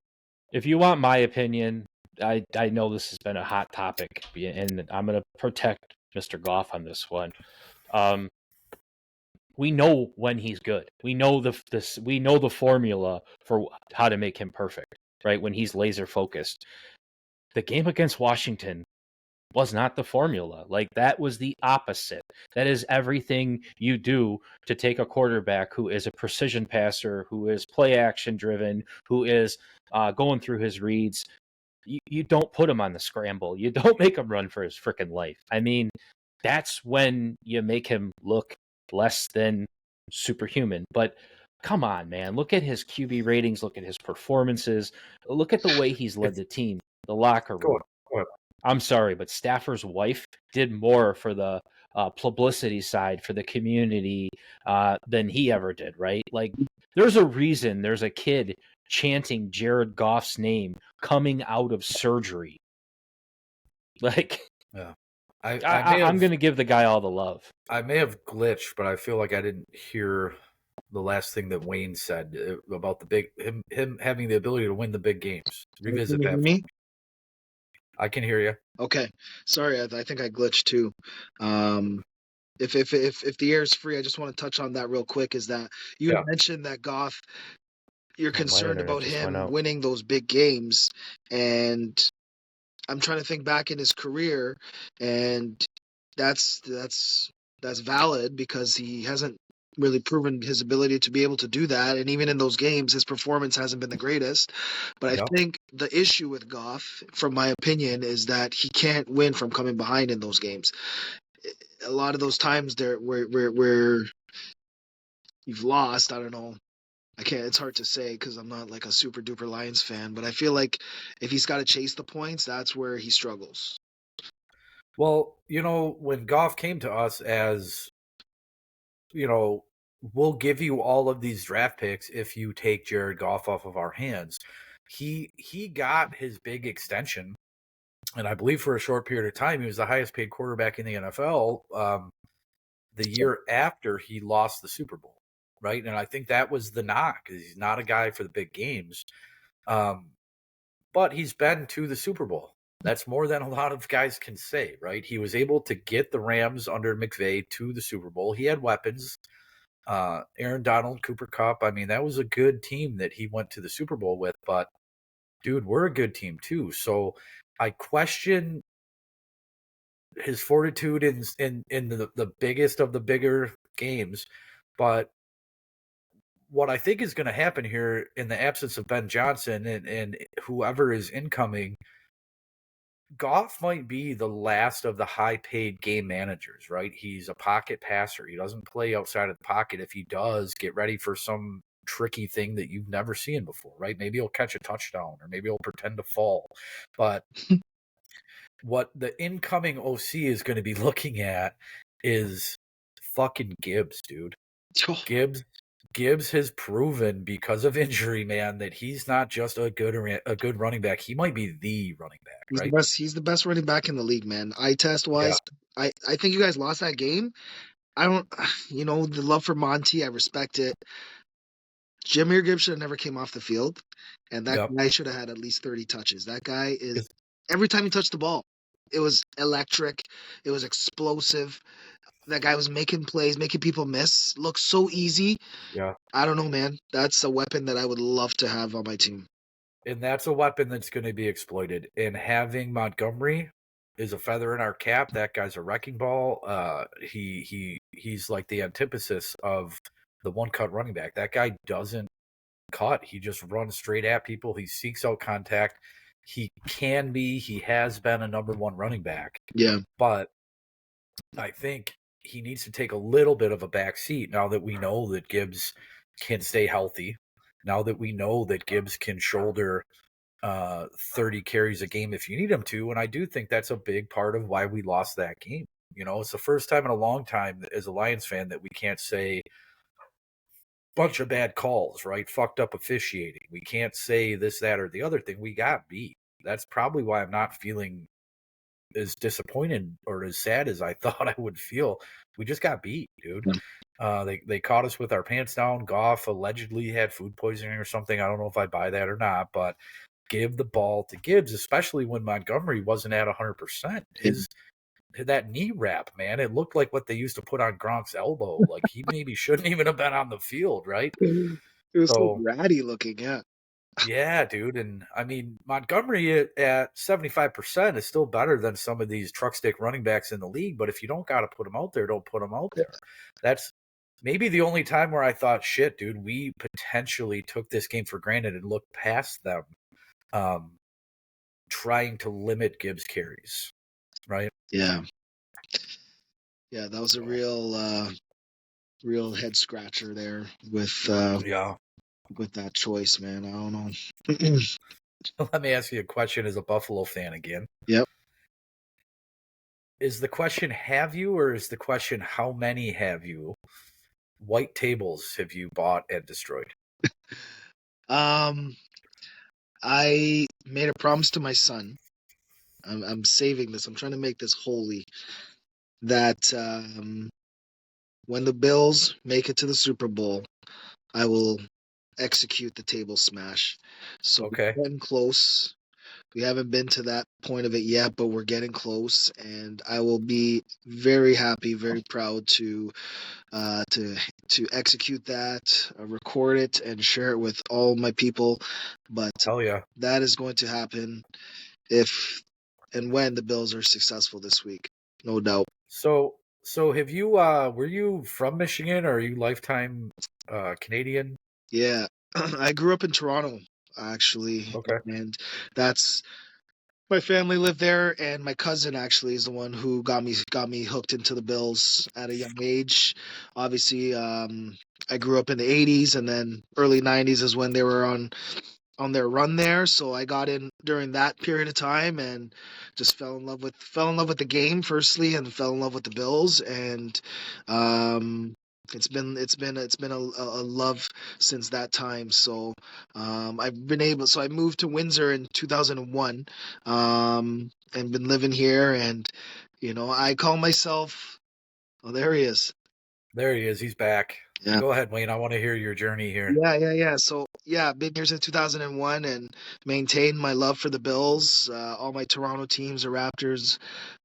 B: if you want my opinion, I know this has been a hot topic, and I'm going to protect Mr. Goff on this one. We know when he's good. We know the formula for how to make him perfect, right? When he's laser focused. The game against Washington was not the formula. Like, that was the opposite. That is everything you do to take a quarterback who is a precision passer, who is play action driven, who is going through his reads. You don't put him on the scramble. You don't make him run for his freaking life. I mean, that's when you make him look less than superhuman. But come on, man. Look at his QB ratings. Look at his performances. Look at the way he's led the team, the locker room.
C: Go ahead.
B: I'm sorry, but Stafford's wife did more for the publicity side, for the community, than he ever did, right? Like, there's a reason there's a kid chanting Jared Goff's name coming out of surgery. Like,
C: yeah.
B: I'm going to give the guy all the love.
C: I may have glitched, but I feel like I didn't hear the last thing that Wayne said about him having the ability to win the big games. Revisit that.
D: Me?
C: I can hear you.
D: Okay, sorry, I think I glitched too. If the air is free, I just want to touch on that real quick. Is that you mentioned that Goff, you're concerned about him winning those big games, and I'm trying to think back in his career, and that's valid because he hasn't really proven his ability to be able to do that, and even in those games, his performance hasn't been the greatest. But I think the issue with Goff, from my opinion, is that he can't win from coming behind in those games. A lot of those times there where you've lost, I don't know. I can't. It's hard to say because I'm not like a super duper Lions fan, but I feel like if he's got to chase the points, that's where he struggles.
C: Well, when Goff came to us as, we'll give you all of these draft picks if you take Jared Goff off of our hands. He got his big extension, and I believe for a short period of time he was the highest paid quarterback in the NFL. The year after he lost the Super Bowl, right? And I think that was the knock. He's not a guy for the big games, but he's been to the Super Bowl. That's more than a lot of guys can say, right? He was able to get the Rams under McVay to the Super Bowl. He had weapons. Aaron Donald, Cooper Kupp. I mean, that was a good team that he went to the Super Bowl with. But dude, we're a good team too. So I question his fortitude in the biggest of the bigger games. But what I think is going to happen here in the absence of Ben Johnson and whoever is incoming, Goff might be the last of the high-paid game managers, right? He's a pocket passer. He doesn't play outside of the pocket. If he does, get ready for some tricky thing that you've never seen before, right? Maybe he'll catch a touchdown or maybe he'll pretend to fall. But what the incoming OC is going to be looking at is fucking Gibbs, dude. Gibbs has proven because of injury, man, that he's not just a good running back. He might be the running back,
D: He's
C: right?
D: the best. He's the best running back in the league, man. Eye test wise, I think you guys lost that game. I don't, the love for Monty, I respect it. Jameer Gibbs should have never came off the field, and that guy should have had at least 30 touches. That guy is every time he touched the ball, it was electric. It was explosive. That guy was making plays, making people miss. Looks so easy.
C: Yeah.
D: I don't know, man. That's a weapon that I would love to have on my team.
C: And that's a weapon that's going to be exploited. And having Montgomery is a feather in our cap. That guy's a wrecking ball. He's like the antithesis of the one-cut running back. That guy doesn't cut. He just runs straight at people. He seeks out contact. He has been a number one running back.
D: Yeah.
C: But I think he needs to take a little bit of a back seat now that we know that Gibbs can stay healthy. Now that we know that Gibbs can shoulder 30 carries a game if you need him to. And I do think that's a big part of why we lost that game. It's the first time in a long time as a Lions fan that we can't say bunch of bad calls, right? Fucked up officiating. We can't say this, that, or the other thing. We got beat. That's probably why I'm not feeling as disappointed or as sad as I thought I would feel. We just got beat, dude. They caught us with our pants down. Goff allegedly had food poisoning or something. I don't know if I buy that or not, but give the ball to Gibbs, especially when Montgomery wasn't at 100%. That knee wrap, man, it looked like what they used to put on Gronk's elbow. Like he maybe shouldn't even have been on the field, right?
D: It was so ratty looking, yeah.
C: Yeah, dude. And I mean, Montgomery at 75% is still better than some of these truck stick running backs in the league. But if you don't got to put them out there, don't put them out there. That's maybe the only time where I thought, shit, dude, we potentially took this game for granted and looked past them trying to limit Gibbs carries, right?
D: Yeah. Yeah, that was a real head scratcher there with that choice, man. I don't know.
C: Let me ask you a question as a Buffalo fan again.
D: Yep.
C: Is the question have you, or is the question how many have you? White tables have you bought and destroyed?
D: I made a promise to my son. I'm saving this. I'm trying to make this holy. That when the Bills make it to the Super Bowl, I will execute the table smash. So we're getting close. We haven't been to that point of it yet, but we're getting close, and I will be very happy, very proud to execute that, record it, and share it with all my people. But
C: hell yeah,
D: that is going to happen if and when the Bills are successful this week, no doubt.
C: So have you were you from Michigan, or are you lifetime Canadian?
D: Yeah, I grew up in Toronto, actually.
C: Okay.
D: And that's my family lived there, and my cousin actually is the one who got me hooked into the Bills at a young age. Obviously, I grew up in the 80s, and then early 90s is when they were on their run there. So I got in during that period of time and just fell in love with the game firstly, and fell in love with the Bills. And it's been a love since that time. So I moved to Windsor in 2001, and been living here. And I call myself. Oh, there he is.
C: There he is. He's back.
D: Yeah.
C: Go ahead, Wayne. I want to hear your journey here.
D: Yeah. So yeah, been here since 2001 and maintained my love for the Bills. All my Toronto teams, the Raptors,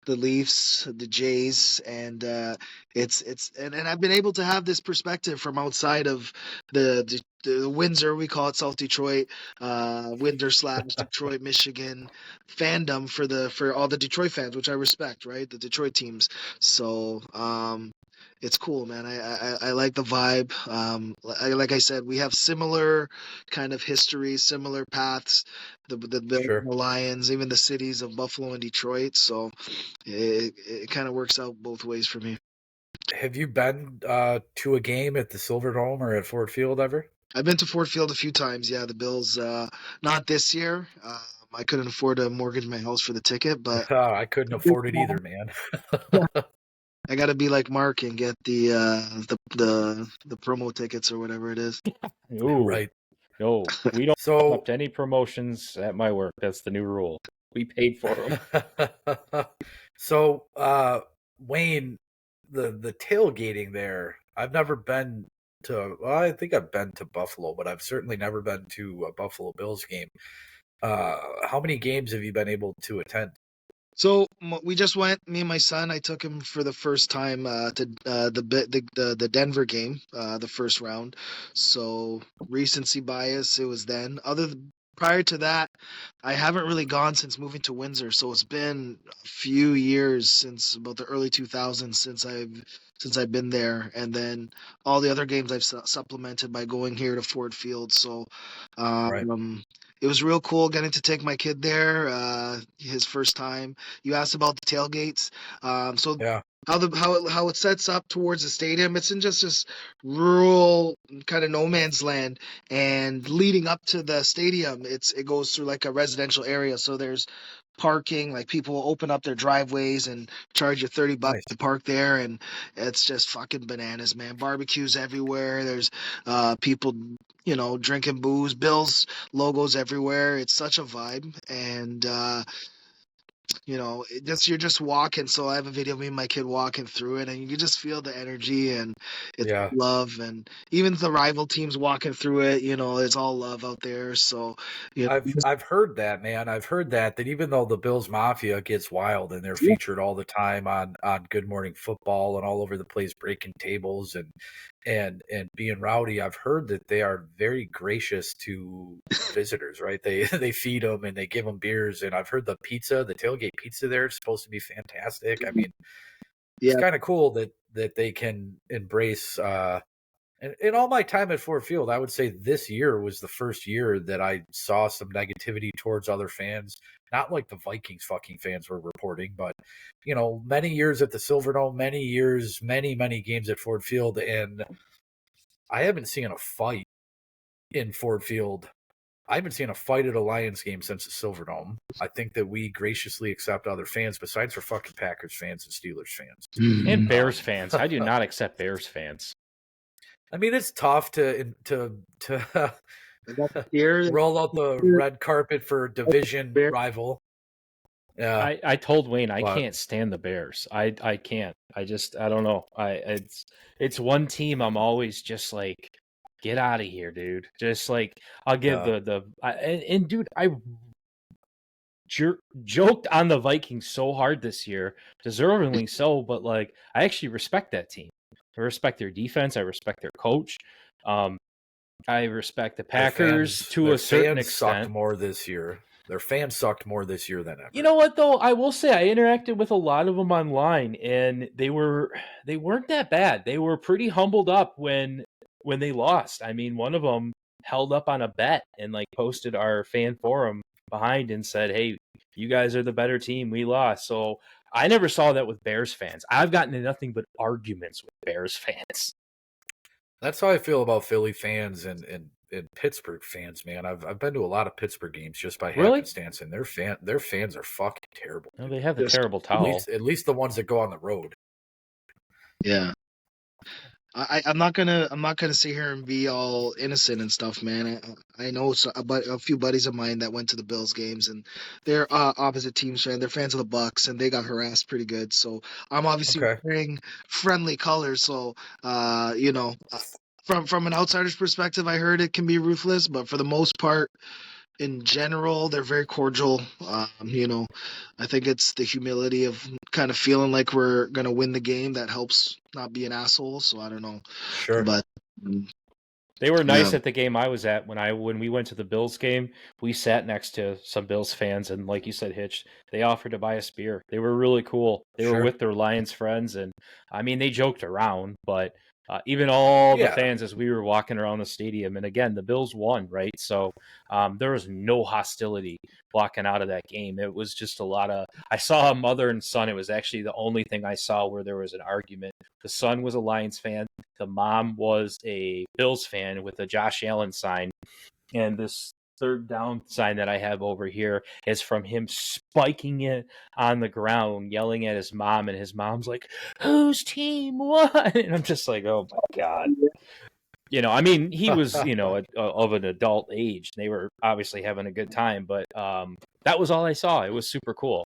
D: the Leafs, the Jays, and and I've been able to have this perspective from outside of the Windsor, we call it South Detroit, Windsor slash Detroit, Michigan fandom for all the Detroit fans, which I respect, right? The Detroit teams. So it's cool, man. I like the vibe. Like I said, we have similar kind of histories, similar paths. The Bills,
C: Sure.
D: the Lions, even the cities of Buffalo and Detroit. So it kind of works out both ways for me.
C: Have you been to a game at the Silverdome or at Ford Field ever?
D: I've been to Ford Field a few times. Yeah, the Bills. Not this year. I couldn't afford to mortgage my house for the ticket, but
C: I couldn't afford it either, man.
D: I got to be like Mark and get the promo tickets or whatever it is.
B: Ooh,
C: Right.
B: no, we don't
C: So
B: accept any promotions at my work. That's the new rule. We paid for them.
C: so Wayne, the tailgating there, I've never been to. Well, I think I've been to Buffalo, but I've certainly never been to a Buffalo Bills game. How many games have you been able to attend?
D: So we just went. Me and my son. I took him for the first time to the Denver game, the first round. So recency bias. It was then. Prior to that, I haven't really gone since moving to Windsor. So it's been a few years since about the early 2000s since I've been there, and then all the other games I've supplemented by going here to Ford Field. So,
C: Right.
D: it was real cool getting to take my kid there. His first time. You asked about the tailgates. So
C: Yeah.
D: how it sets up towards the stadium. It's in just this rural kind of no man's land, and leading up to the stadium, it goes through like a residential area. So there's parking, like people will open up their driveways and charge you $30
C: Nice.
D: to park there, and it's just fucking bananas, man. Barbecues everywhere. There's people, drinking booze, Bills logos everywhere. It's such a vibe, and you're just walking. So I have a video of me and my kid walking through it, and you can just feel the energy, and it's
C: Yeah.
D: love, and even the rival teams walking through it. It's all love out there. So
C: I've heard that, man. I've heard that even though the Bills Mafia gets wild and they're
D: Yeah.
C: featured all the time on Good Morning Football and all over the place breaking tables and being rowdy, I've heard that they are very gracious to visitors, right? They they feed them and they give them beers, and I've heard the tailgate pizza there is supposed to be fantastic. I mean, it's
D: yeah,
C: kind of cool that they can embrace and in all my time at Ford Field, I would say this year was the first year that I saw some negativity towards other fans. Not like the Vikings fucking fans were reporting, but many years at the Silverdome, many years, many games at Ford Field, and I haven't seen a fight in Ford Field. I haven't seen a fight at a Lions game since the Silverdome. I think that we graciously accept other fans besides for fucking Packers fans and Steelers fans.
B: And Bears fans. I do not accept Bears fans.
C: I mean, it's tough to
D: here
C: roll out the red carpet for a division rival. Yeah,
B: I told Wayne I
C: But-
B: can't stand the Bears. I can't. I don't know. It's one team I'm always just like, get out of here, dude. Just like I'll give and dude, I joked on the Vikings so hard this year, deservingly so, but like I actually respect that team. I respect their defense. I respect their coach. I respect the Packers to a certain extent.
C: Sucked more this year. Their fans sucked more this year than ever.
B: You know what though? I will say I interacted with a lot of them online, and they weren't that bad. They were pretty humbled up when they lost. I mean, one of them held up on a bet and like posted our fan forum behind and said, "Hey, you guys are the better team. We lost." So I never saw that with Bears fans. I've gotten into nothing but arguments with Bears fans.
C: That's how I feel about Philly fans and Pittsburgh fans, man. I've been to a lot of Pittsburgh games just by
B: Really?
C: happenstance, and their fans are fucking terrible.
B: No, they have the
D: Yes.
B: terrible
C: At
B: towel.
C: least the ones that go on the road.
D: Yeah. I'm not gonna sit here and be all innocent and stuff, man. I know a few buddies of mine that went to the Bills games, and they're opposite teams, fan. They're fans of the Bucks, and they got harassed pretty good. So I'm obviously
C: Okay.
D: wearing friendly colors. So from an outsider's perspective, I heard it can be ruthless, but for the most part, in general, they're very cordial. I think it's the humility of kind of feeling like we're gonna win the game that helps not be an asshole. So I don't know,
C: Sure.
D: but
B: They were nice
D: Yeah.
B: at the game I was at when we went to the Bills game. We sat next to some Bills fans, and like you said, Hitch, they offered to buy us beer. They were really cool. They were
C: Sure.
B: with their Lions friends, and I mean, they joked around, but even all the
C: Yeah.
B: fans as we were walking around the stadium, and again, the Bills won, right? So there was no hostility walking out of that game. It was just a lot of. I saw a mother and son. It was actually the only thing I saw where there was an argument. The son was a Lions fan. The mom was a Bills fan with a Josh Allen sign. And this third down sign that I have over here is from him spiking it on the ground, yelling at his mom. And his mom's like, "Whose team won?" And I'm just like, oh my God. I mean, he was, of an adult age. They were obviously having a good time, but that was all I saw. It was super cool.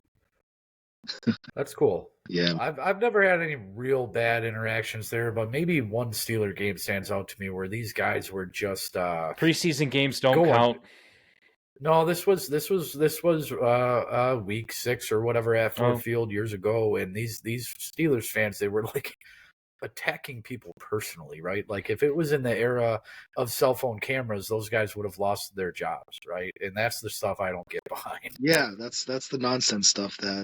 C: That's cool.
D: Yeah.
C: I've never had any real bad interactions there, but maybe one Steeler game stands out to me where these guys were just
B: Preseason games don't
C: going.
B: count.
C: No, this was week 6 or whatever at Ford Field years ago, and these Steelers fans, they were like attacking people personally, right? Like if it was in the era of cell phone cameras, those guys would have lost their jobs, right? And that's the stuff I don't get behind.
D: Yeah, that's the nonsense stuff that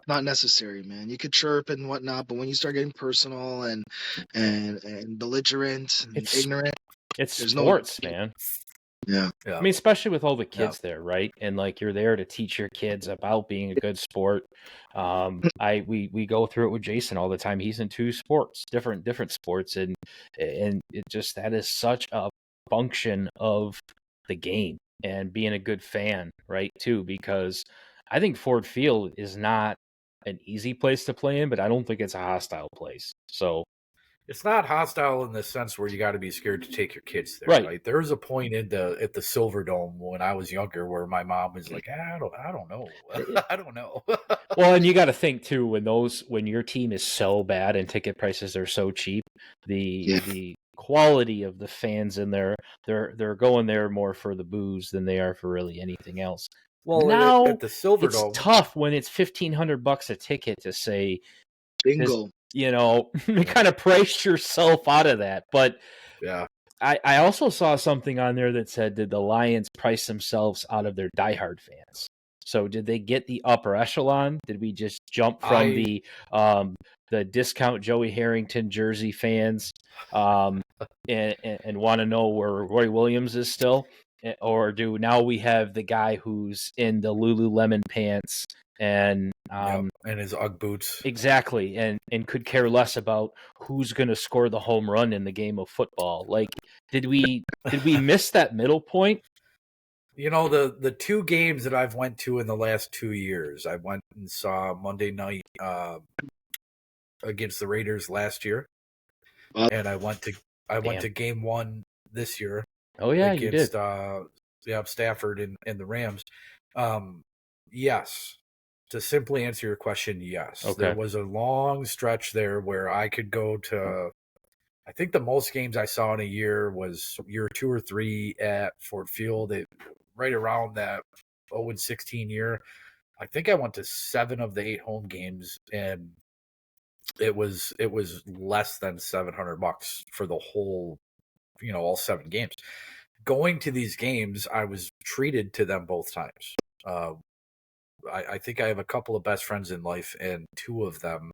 D: not necessary, man. You could chirp and whatnot, but when you start getting personal and belligerent and ignorant,
B: it's sports, man.
D: Yeah.
B: I mean, especially with all the kids there, right? And like you're there to teach your kids about being a good sport. We go through it with Jason all the time. He's in 2 sports, different sports, and it just that is such a function of the game and being a good fan, right? Too, because I think Ford Field is not an easy place to play in, but I don't think it's a hostile place. So
C: it's not hostile in the sense where you got to be scared to take your kids there,
B: right?
C: There was a point at the Silver Dome when I was younger where my mom was like, I don't know, I don't know.
B: Well, and you got to think too when your team is so bad and ticket prices are so cheap, the quality of the fans in there, they're going there more for the booze than they are for really anything else.
C: Well,
B: now
C: at the Silver Dome,
B: it's tough when it's $1,500 a ticket to say
D: bingo.
B: You kind of price yourself out of that. But
C: yeah,
B: I also saw something on there that said, did the Lions price themselves out of their diehard fans? So did they get the upper echelon? Did we just jump from the discount Joey Harrington jersey fans and want to know where Roy Williams is still? Or do now we have the guy who's in the Lululemon pants and
C: his Ugg boots,
B: exactly, and could care less about who's going to score the home run in the game of football? Like, did we miss that middle point?
C: The 2 games that I've went to in the last 2 years, I went and saw Monday night against the Raiders last year, and I went to game 1 this year.
B: Oh yeah,
C: against,
B: you
C: did. Stafford and the Rams. Yes. To simply answer your question, yes.
B: Okay.
C: There was a long stretch there where I could go to, I think the most games I saw in a year was year 2 or 3 at Ford Field. Right around that 0-16 year. I think I went to 7 of the 8 home games, and it was less than $700 for the whole, all 7 games. Going to these games, I was treated to them both times. I think I have a couple of best friends in life, and 2 of them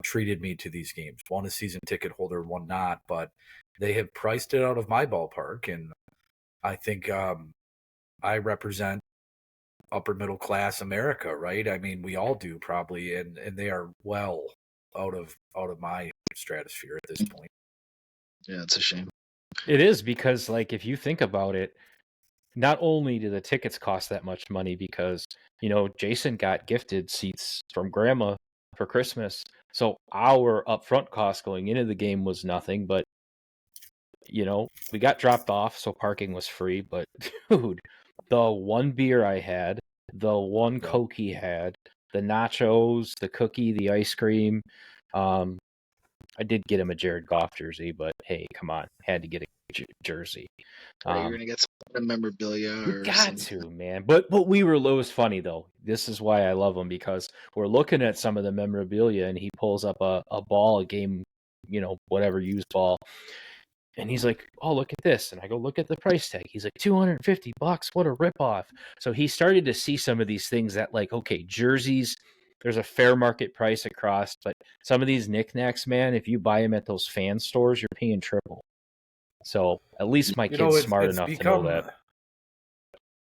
C: treated me to these games. One a season ticket holder, one not, but they have priced it out of my ballpark, and I think I represent upper middle class America, right? I mean, we all do probably, and they are well out of my stratosphere at this point.
D: Yeah, it's a shame.
B: It is, because like if you think about it, not only do the tickets cost that much money because, Jason got gifted seats from grandma for Christmas. So our upfront cost going into the game was nothing, but, we got dropped off, so parking was free. But, dude, the one beer I had, the one Coke he had, the nachos, the cookie, the ice cream, I did get him a Jared Goff jersey, but hey, come on, had to get a jersey.
D: Right, you're gonna get some memorabilia
B: You
D: or
B: got
D: something.
B: to, man. But it was funny though. This is why I love him, because we're looking at some of the memorabilia, and he pulls up a ball, a game, whatever used ball, and he's like, "Oh, look at this!" And I go, "Look at the price tag." He's like, $250. What a ripoff! So he started to see some of these things that, like, okay, jerseys. There's a fair market price across, but some of these knickknacks, man, if you buy them at those fan stores, you're paying triple. So at least my kid's smart enough to know that.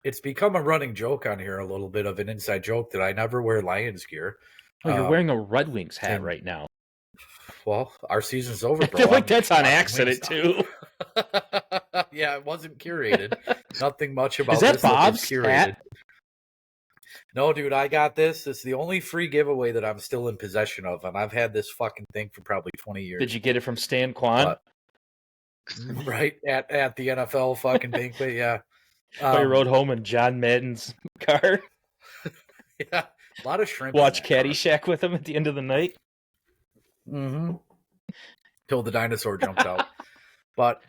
C: It's become a running joke on here, a little bit of an inside joke, that I never wear Lions gear.
B: Oh, you're wearing a Red Wings hat right now.
C: Well, our season's over, bro.
B: I feel like that's on accident too.
C: Yeah, it wasn't curated. Nothing much about
B: Is that
C: this
B: Bob's
C: curated.
B: hat?
C: No, dude, I got this. It's the only free giveaway that I'm still in possession of, and I've had this fucking thing for probably 20 years.
B: Did you get it from Stan Kwan?
C: Right at the NFL fucking banquet, yeah.
B: I rode home in John Madden's car.
C: Yeah, a lot of shrimp.
B: Watch Caddyshack with him at the end of the night.
C: Mm-hmm. Till the dinosaur jumped out. But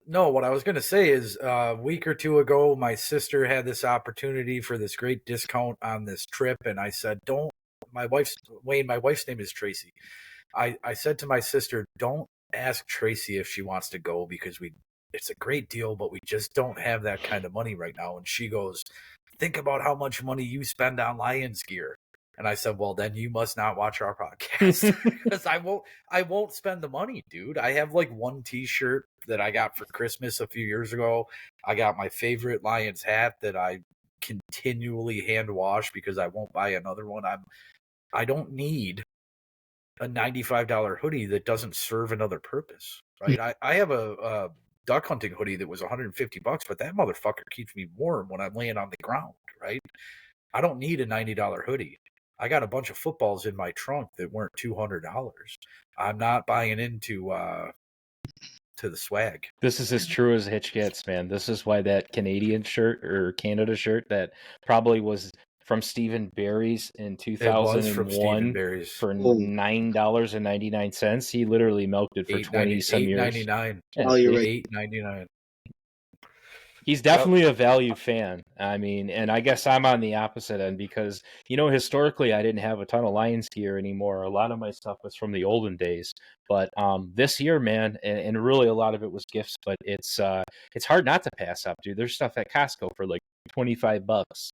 C: no, what I was going to say is a week or two ago, my sister had this opportunity for this great discount on this trip. And I said, my wife's name is Tracy. I said to my sister, don't ask Tracy if she wants to go, because it's a great deal, but we just don't have that kind of money right now. And she goes, think about how much money you spend on Lions gear. And I said, well, then you must not watch our podcast, because I won't spend the money, dude. I have like one t-shirt that I got for Christmas a few years ago. I got my favorite Lions hat that I continually hand wash because I won't buy another one. I don't need a $95 hoodie that doesn't serve another purpose, right? I have a duck hunting hoodie that was $150, but that motherfucker keeps me warm when I'm laying on the ground, right? I don't need a $90 hoodie. I got a bunch of footballs in my trunk that weren't $200. I'm not buying into to the swag.
B: This is as true as Hitch gets, man. This is why that Canadian shirt or Canada shirt that probably was from Stephen Barry's in 2001 for $9.99. He literally milked it for 20 some years.
C: $8.99.
D: Oh, you're right.
C: $8.99.
B: He's definitely a value fan. I mean, and I guess I'm on the opposite end because, historically I didn't have a ton of Lions gear anymore. A lot of my stuff was from the olden days. But this year, man, and really a lot of it was gifts, but it's hard not to pass up, dude. There's stuff at Costco for like $25,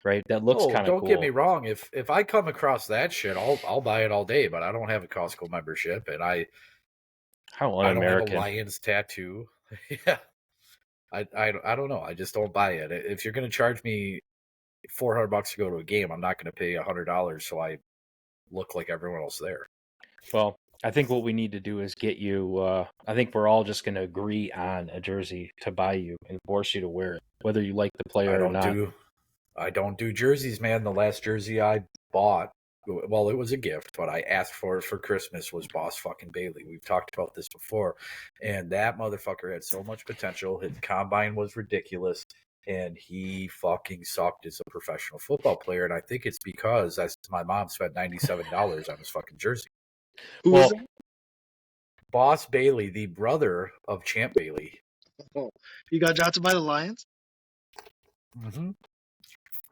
B: right? That looks kind of cool.
C: Don't get me wrong. If I come across that shit, I'll buy it all day, but I don't have a Costco membership, and I don't have a Lions tattoo. Yeah. I don't know. I just don't buy it. If you're going to charge me $400 to go to a game, I'm not going to pay $100 so I look like everyone else there.
B: Well, I think what we need to do is get you. I think we're all just going to agree on a jersey to buy you and force you to wear it, whether you like the player or not.
C: I don't do jerseys, man. The last jersey I bought, well, it was a gift, but I asked for it for Christmas, was Boss fucking Bailey. We've talked about this before, and that motherfucker had so much potential. His combine was ridiculous, and he fucking sucked as a professional football player. And I think it's because my mom spent $97 on his fucking jersey.
D: Who was that?
C: Boss Bailey, the brother of Champ Bailey.
D: Oh, he got drafted by the Lions?
C: Mm-hmm.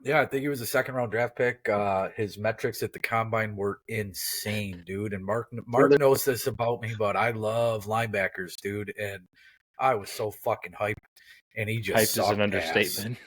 C: Yeah, I think he was a second-round draft pick. His metrics at the combine were insane, dude. And Mark knows this about me, but I love linebackers, dude. And I was so fucking hyped, and he just
B: hyped is an understatement.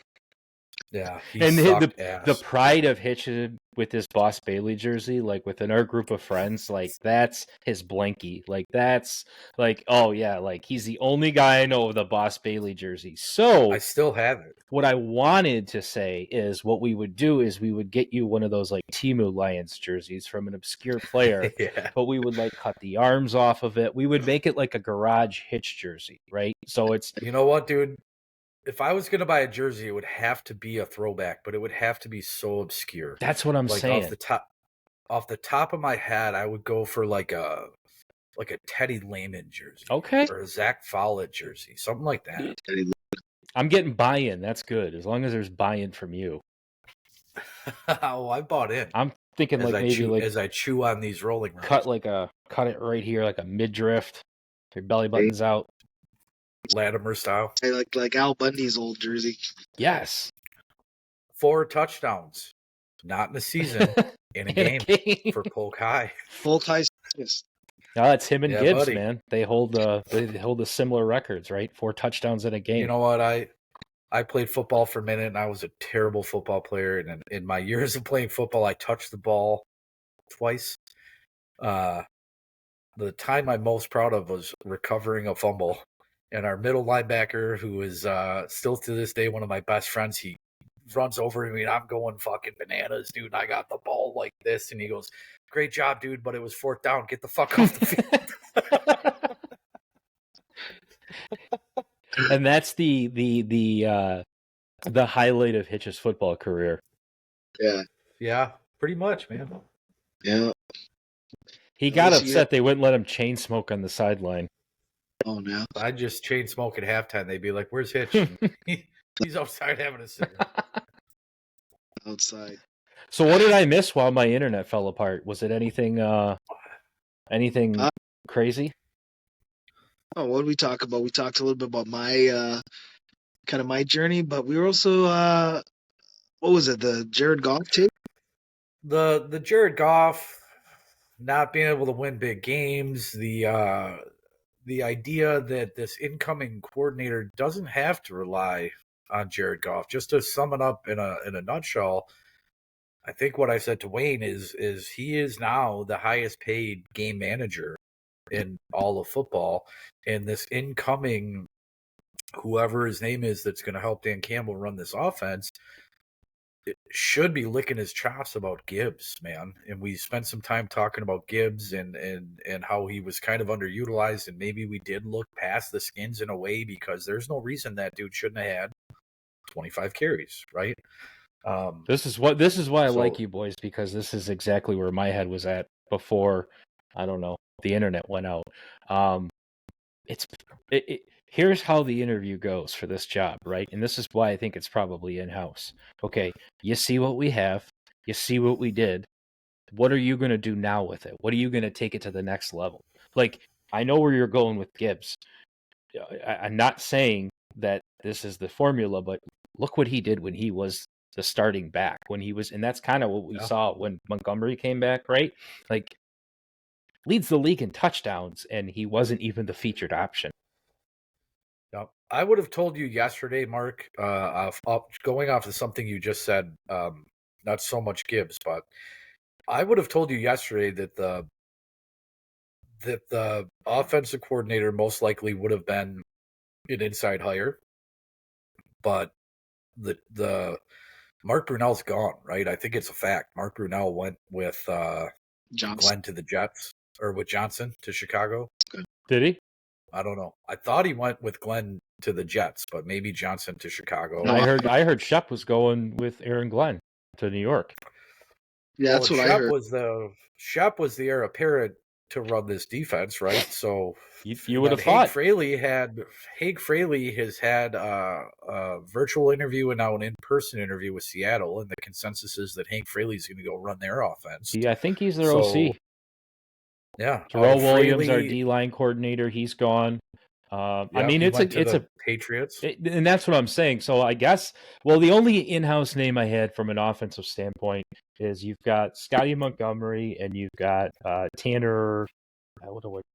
C: Yeah,
B: and the pride of Hitch with his Boss Bailey jersey, like within our group of friends, like that's his blankie. Like that's like, oh yeah, like he's the only guy I know with a Boss Bailey jersey. So
C: I still have it.
B: What I wanted to say is what we would do is we would get you one of those like Temu Lions jerseys from an obscure player,
C: yeah.
B: But we would like cut the arms off of it. We would make it like a garage Hitch jersey, right? So it's,
C: you know what, dude? If I was going to buy a jersey, it would have to be a throwback, but it would have to be so obscure.
B: That's what I'm saying.
C: Off the top of my head, I would go for like a Teddy Lehman jersey.
B: Okay.
C: Or a Zach Follett jersey. Something like that.
B: I'm getting buy-in. That's good. As long as there's buy-in from you.
C: Oh, I bought in.
B: I'm thinking as maybe
C: I chew on these rolling rounds.
B: Cut like a cut it right here like a midriff. Your belly button's out.
C: Latimer style.
D: Like Al Bundy's old jersey.
B: Yes.
C: 4 touchdowns. Not in a season. In a game for Polk High.
D: Polk High. Yes.
B: No, that's him and
C: Yeah,
B: Gibbs,
C: buddy.
B: man. They hold the similar records, right? 4 touchdowns in a game.
C: You know what? I played football for a minute, and I was a terrible football player. And in my years of playing football, I touched the ball twice. The time I'm most proud of was recovering a fumble. And our middle linebacker, who is still to this day one of my best friends, he runs over to me, and I'm going fucking bananas, dude. I got the ball like this. And he goes, "Great job, dude, but it was 4th down. Get the fuck off the field."
B: And that's the highlight of Hitch's football career.
D: Yeah.
C: Yeah, pretty much, man.
D: Yeah.
B: He got upset they wouldn't let him chain smoke on the sideline.
D: Oh, no.
C: I just chain smoke at halftime. They'd be like, "Where's Hitch?" He's outside having a cigarette.
D: Outside.
B: So what did I miss while my internet fell apart? Was it anything crazy?
D: Oh, what did we talk about? We talked a little bit about my kind of my journey, but we were also what was it? The Jared Goff tape?
C: The Jared Goff not being able to win big games, the idea that this incoming coordinator doesn't have to rely on Jared Goff. Just to sum it up in a nutshell, I think what I said to Wayne is he is now the highest paid game manager in all of football, and this incoming whoever his name is that's going to help Dan Campbell run this offense should be licking his chops about Gibbs, man. And we spent some time talking about Gibbs and how he was kind of underutilized, and maybe we did look past the skins in a way, because there's no reason that dude shouldn't have had 25 carries, right?
B: This is why I like you boys, because this is exactly where my head was at before, I don't know, the internet went out. Here's how the interview goes for this job, right? And this is why I think it's probably in-house. Okay, you see what we have. You see what we did. What are you going to do now with it? What are you going to take it to the next level? Like, I know where you're going with Gibbs. I'm not saying that this is the formula, but look what he did when he was the starting back, and that's kind of what we saw when Montgomery came back, right? Like, leads the league in touchdowns, and he wasn't even the featured option.
C: Yep. I would have told you yesterday, Mark, going off of something you just said, not so much Gibbs, but I would have told you yesterday that the offensive coordinator most likely would have been an inside hire, but the Mark Brunell's gone, right? I think it's a fact. Mark Brunell went with Glenn to the Jets, or with Johnson to Chicago.
B: Did he?
C: I don't know. I thought he went with Glenn to the Jets, but maybe Johnson to Chicago.
B: I heard Shep was going with Aaron Glenn to New York.
D: Yeah, that's what I heard.
C: Shep was the heir apparent to run this defense, right? So
B: you would have thought.
C: Hank Fraley has had a virtual interview and now an in-person interview with Seattle, and the consensus is that Hank Fraley's going to go run their offense.
B: Yeah, I think he's their OC.
C: Yeah,
B: Terrell Williams, our D-line coordinator, he's gone. I mean, it's a
C: Patriots,
B: and that's what I'm saying. So I guess, well, the only in-house name I had from an offensive standpoint is you've got Scotty Montgomery and you've got Tanner,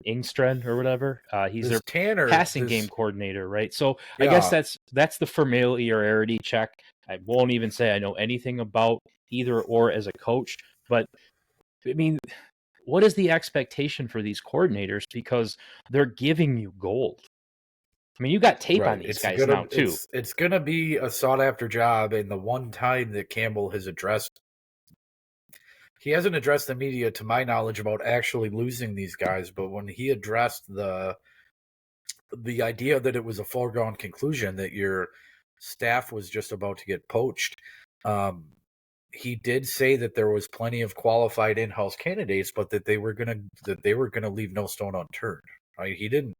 B: Ingstrand or whatever. He's their passing game coordinator, right? So yeah. I guess that's the familiarity check. I won't even say I know anything about either or as a coach, but I mean, what is the expectation for these coordinators? Because they're giving you gold. I mean, you got tape on these guys now, too.
C: It's going to be a sought-after job, and the one time that Campbell has he hasn't addressed the media, to my knowledge, about actually losing these guys, but when he addressed the idea that it was a foregone conclusion that your staff was just about to get poached, he did say that there was plenty of qualified in-house candidates, but that they were gonna leave no stone unturned. Right? He didn't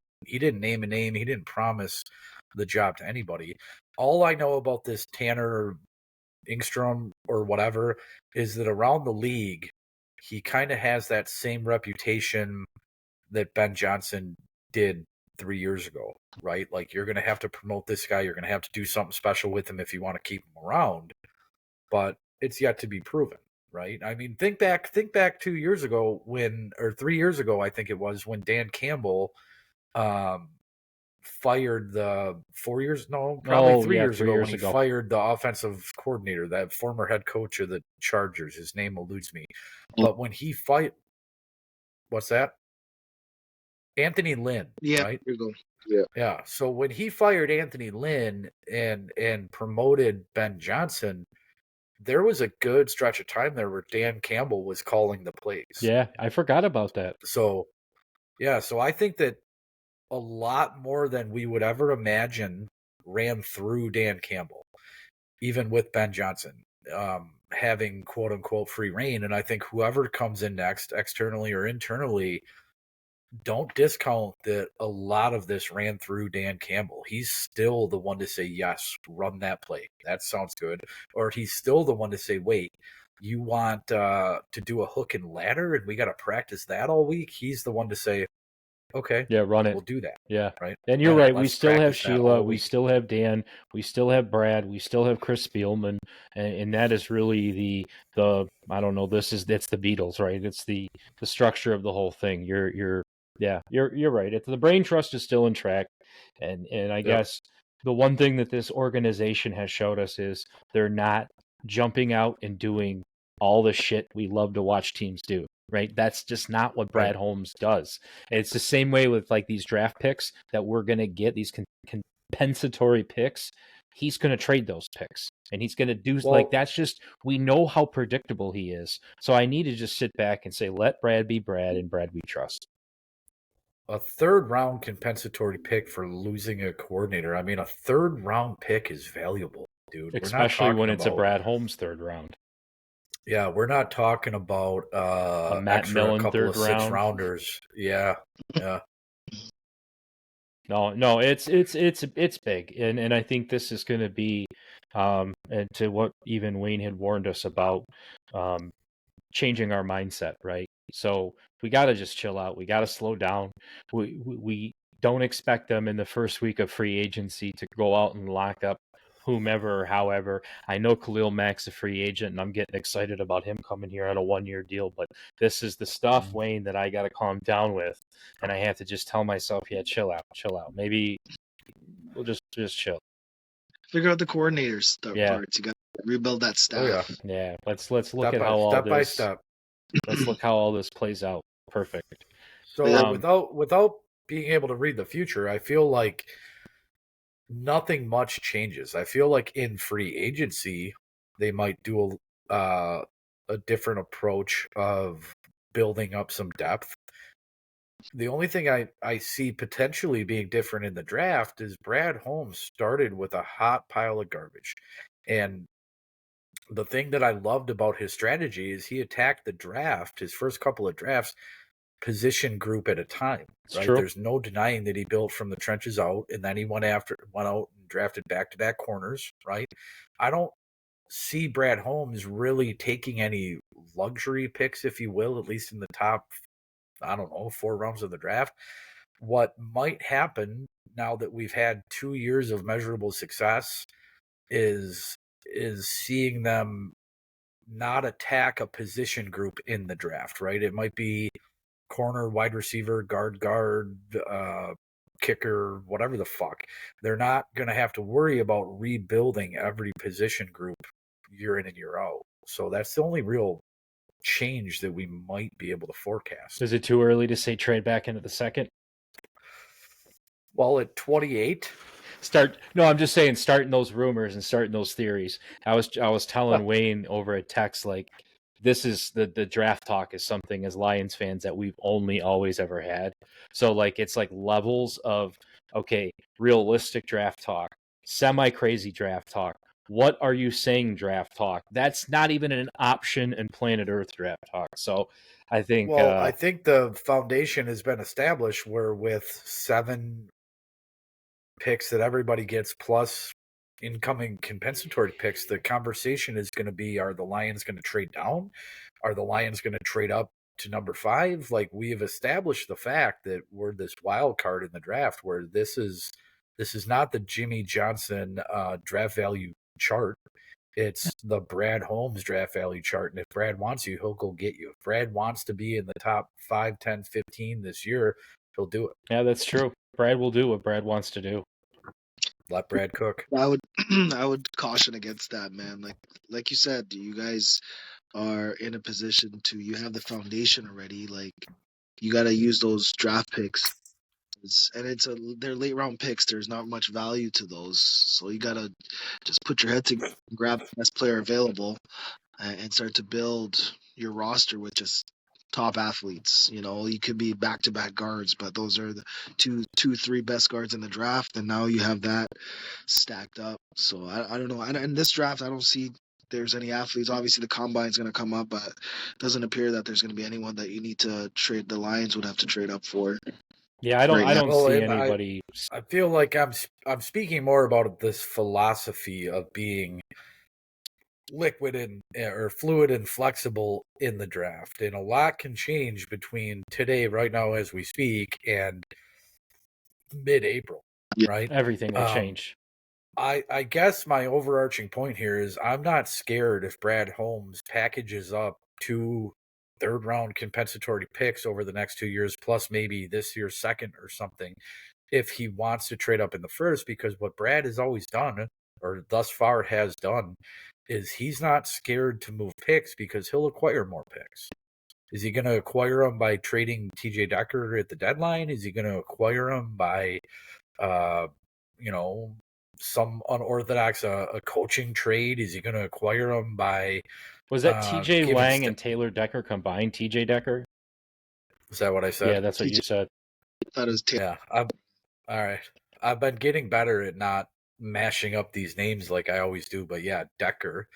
C: name a name. He didn't promise the job to anybody. All I know about this Tanner Ingstrom or whatever is that around the league, he kind of has that same reputation that Ben Johnson did 3 years ago, right? Like, you're going to have to promote this guy. You're going to have to do something special with him if you want to keep him around. But it's yet to be proven, right? I mean, think back 2 years ago or 3 years ago, I think it was, when Dan Campbell fired the 4 years, no, probably 3 years ago, when he fired the offensive coordinator, that former head coach of the Chargers. His name eludes me. But when he what's that? Anthony Lynn, right?
D: Here you
E: Yeah.
C: Yeah. So when he fired Anthony Lynn and promoted Ben Johnson, there was a good stretch of time there where Dan Campbell was calling the plays.
B: Yeah, I forgot about that.
C: So, yeah, so I think that a lot more than we would ever imagine ran through Dan Campbell, even with Ben Johnson having quote unquote free reign. And I think whoever comes in next, externally or internally, don't discount that a lot of this ran through Dan Campbell. He's still the one to say, yes, run that play. That sounds good. Or he's still the one to say, wait, you want to do a hook and ladder and we got to practice that all week? He's the one to say, okay,
B: yeah, run it.
C: We'll do that.
B: Yeah.
C: Right.
B: And you're right. We still have Sheila. We still have Dan. We still have Brad. We still have Chris Spielman. And that is really the I don't know, it's the Beatles, right? It's the structure of the whole thing. You're right. The brain trust is still in track. And I guess the one thing that this organization has showed us is they're not jumping out and doing all the shit we love to watch teams do. Right. That's just not what Brad Holmes does. And it's the same way with like these draft picks that we're going to get, these compensatory picks. He's going to trade those picks and he's going to do that's just, we know how predictable he is. So I need to just sit back and say, let Brad be Brad and Brad we trust.
C: A third round compensatory pick for losing a coordinator. I mean, a third round pick is valuable, dude.
B: Especially when it's a Brad Holmes third round.
C: Yeah, we're not talking about
B: a Matt Millen
C: couple
B: third
C: of 6 rounders. Yeah.
B: No, it's big, and I think this is going to be, and to what even Wayne had warned us about, changing our mindset, right? So we got to just chill out. We got to slow down. We don't expect them in the first week of free agency to go out and lock up whomever or however. I know Khalil Mack's a free agent, and I'm getting excited about him coming here on a 1-year deal, but this is the stuff, Wayne, that I got to calm down with, and I have to just tell myself, yeah, chill out. Maybe we'll just chill.
D: Figure out the coordinators parts. You got to rebuild that staff.
B: Yeah. Let's look at how all this... Step by step. Let's look how all this plays out. Perfect.
C: So without being able to read the future, I feel like nothing much changes. I feel like in free agency, they might do a different approach of building up some depth. The only thing I see potentially being different in the draft is Brad Holmes started with a hot pile of garbage. And the thing that I loved about his strategy is he attacked the draft, his first couple of drafts, position group at a time. Right? There's no denying that he built from the trenches out, and then he went out and drafted back-to-back corners. Right? I don't see Brad Holmes really taking any luxury picks, if you will, at least in the top, 4 rounds of the draft. What might happen now that we've had 2 years of measurable success is seeing them not attack a position group in the draft, right? It might be corner, wide receiver, guard, kicker, whatever the fuck. They're not going to have to worry about rebuilding every position group year in and year out. So that's the only real change that we might be able to forecast.
B: Is it too early to say trade back into the second?
C: Well, at 28...
B: I'm just saying, starting those rumors and starting those theories. I was telling Wayne over a text, like, this is the draft talk is something as Lions fans that we've only always ever had. So like, it's like levels of, okay, realistic draft talk, semi crazy draft talk. What are you saying draft talk? That's not even an option in planet Earth draft talk. So I think,
C: I think the foundation has been established where with 7 picks that everybody gets plus incoming compensatory picks, the conversation is going to be: Are the Lions going to trade down? Are the Lions going to trade up to number 5? Like, we have established the fact that we're this wild card in the draft, where this is not the Jimmy Johnson draft value chart. It's the Brad Holmes draft value chart. And if Brad wants you, he'll go get you. If Brad wants to be in the top 5, 10, 15 this year, he'll do it.
B: Yeah, that's true. Brad will do what Brad wants to do.
C: Let Brad cook.
D: I would caution against that, man. Like you said, you guys are in a position to, you have the foundation already. Like, you got to use those draft picks. They're late round picks. There's not much value to those, so you got to just put your head together, grab the best player available, and start to build your roster with just top athletes. You could be back-to-back guards, but those are the three best guards in the draft, and now you have that stacked up. So I don't know. In this draft, I don't see there's any athletes. Obviously, the combine's going to come up, but it doesn't appear that there's going to be anyone that you need to trade. The Lions would have to trade up for.
B: Yeah, I don't see anybody.
C: I feel like I'm speaking more about this philosophy of being liquid or fluid and flexible in the draft, and a lot can change between today, right now as we speak, and mid-April.
D: Yeah.
C: Right?
B: Everything will change.
C: I guess my overarching point here is I'm not scared if Brad Holmes packages up 2 third-round compensatory picks over the next 2 years, plus maybe this year's second or something, if he wants to trade up in the first, because what Brad has always done, or thus far has done, is he's not scared to move picks because he'll acquire more picks. Is he going to acquire them by trading T.J. Decker at the deadline? Is he going to acquire them by, some unorthodox a coaching trade? Is he going to acquire them by...
B: Was that T.J. Lang and Taylor Decker combined? T.J. Decker?
C: Is that what I said?
B: Yeah, that's what you said.
D: That is
C: yeah. All right. I've been getting better at not mashing up these names like I always do, but yeah, Decker.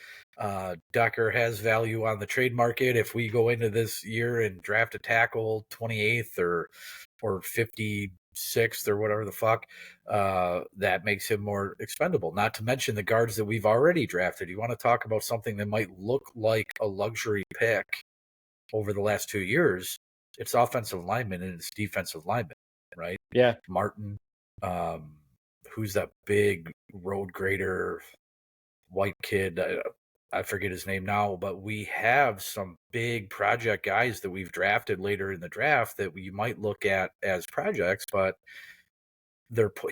C: Decker has value on the trade market. If we go into this year and draft a tackle 28th or 56th or whatever the fuck, that makes him more expendable. Not to mention the guards that we've already drafted. You want to talk about something that might look like a luxury pick over the last 2 years? It's offensive lineman and it's defensive lineman, right?
B: Yeah.
C: Martin, who's that big road grader white kid? I forget his name now, but we have some big project guys that we've drafted later in the draft that you might look at as projects, but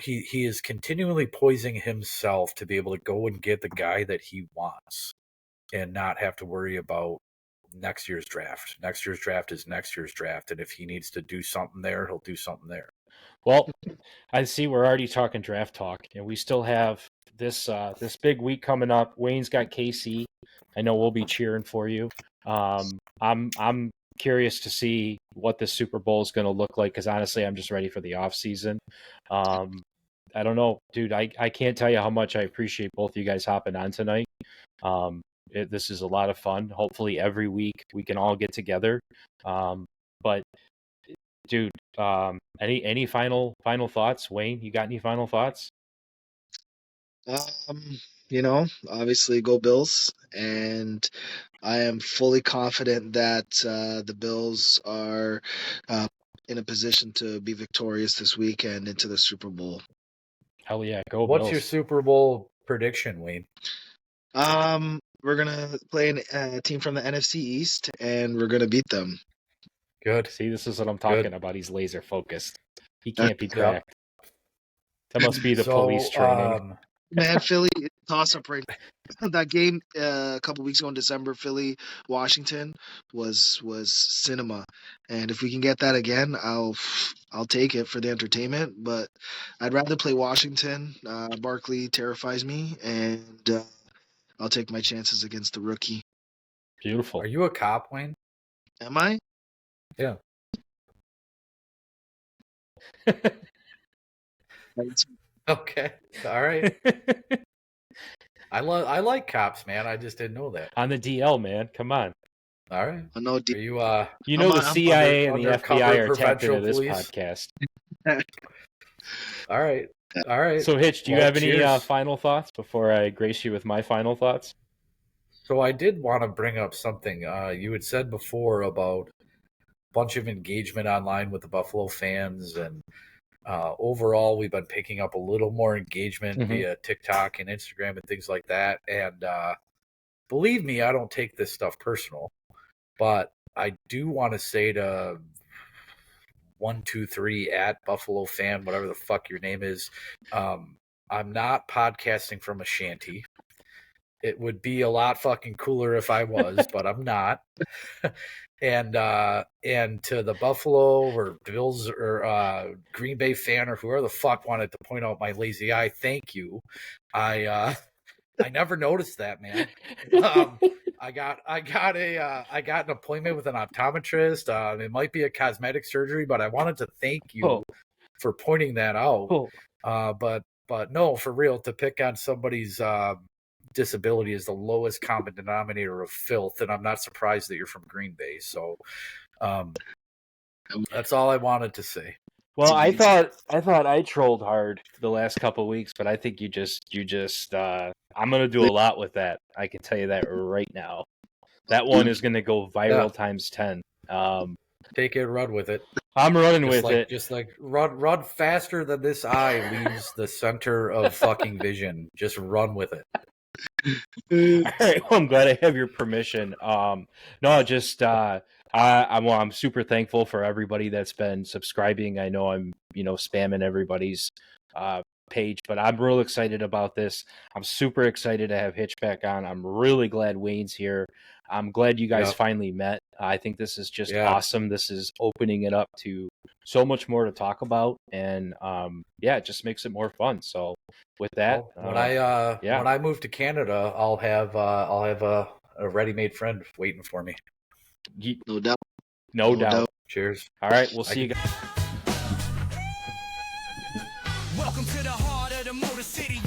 C: he is continually poising himself to be able to go and get the guy that he wants and not have to worry about next year's draft. Next year's draft is next year's draft, and if he needs to do something there, he'll do something there.
B: Well, I see we're already talking draft talk, and we still have this big week coming up. Wayne's got KC. I know we'll be cheering for you. I'm curious to see what the Super Bowl is going to look like, because honestly, I'm just ready for the off season. I don't know, dude. I can't tell you how much I appreciate both of you guys hopping on tonight. This is a lot of fun. Hopefully, every week we can all get together. But dude, any final thoughts? Wayne, you got any final thoughts?
D: Obviously go Bills, and I am fully confident that the Bills are in a position to be victorious this weekend into the Super Bowl.
B: Hell yeah, go
C: What's
B: Bills.
C: your Super Bowl prediction, Wayne?
D: We're gonna play a team from the NFC East, and we're gonna beat them.
C: Good.
B: See, this is what I'm talking about. He's laser focused. He can't be cracked. That must be the police training.
D: Man, Philly toss up right now. That game a couple weeks ago in December, Philly, Washington was cinema, and if we can get that again, I'll take it for the entertainment. But I'd rather play Washington. Barkley terrifies me, and I'll take my chances against the rookie.
B: Beautiful.
C: Are you a cop, Wayne?
D: Am I?
C: Yeah. Okay. All right. I like cops, man. I just didn't know that.
B: On the DL, man. Come on.
C: All right.
D: No,
C: Are you
B: the CIA and the FBI are tapped into this podcast.
C: All right. All right.
B: So, Hitch, do you
C: Well,
B: have any
C: cheers.
B: final thoughts before I grace you with my final thoughts?
C: So I did want to bring up something. You had said before about a bunch of engagement online with the Buffalo fans, and overall, we've been picking up a little more engagement via TikTok and Instagram and things like that. And believe me, I don't take this stuff personal, but I do want to say to 123 at Buffalo fan, whatever the fuck your name is, I'm not podcasting from a shanty. It would be a lot fucking cooler if I was, but I'm not. And to the Buffalo or Bills or Green Bay fan or whoever the fuck wanted to point out my lazy eye, thank you. I never noticed that, man. I got an appointment with an optometrist. It might be a cosmetic surgery, but I wanted to thank you for pointing that out. But no, for real, to pick on somebody's disability is the lowest common denominator of filth, and I'm not surprised that you're from Green Bay. So that's all I wanted to say.
B: Well, I thought I trolled hard the last couple of weeks, but I think you just I'm gonna do a lot with that. I can tell you that right now. That one is gonna go viral times 10.
C: Take it, run with it.
B: I'm running with it.
C: Just like run faster than this eye leaves the center of fucking vision. Just run with it.
B: All right, well, I'm glad I have your permission. No, just I'm super thankful for everybody that's been subscribing. I know I'm spamming everybody's page, but I'm real excited about this. I'm super excited to have Hitch back on. I'm really glad Wayne's here. I'm glad you guys finally met. I think this is just awesome. This is opening it up to so much more to talk about, and it just makes it more fun. So with that,
C: when I move to Canada, I'll have a ready-made friend waiting for me.
D: No doubt.
B: No doubt.
C: Cheers.
B: All right, we'll see you guys.
A: Welcome to the heart of the Motor City.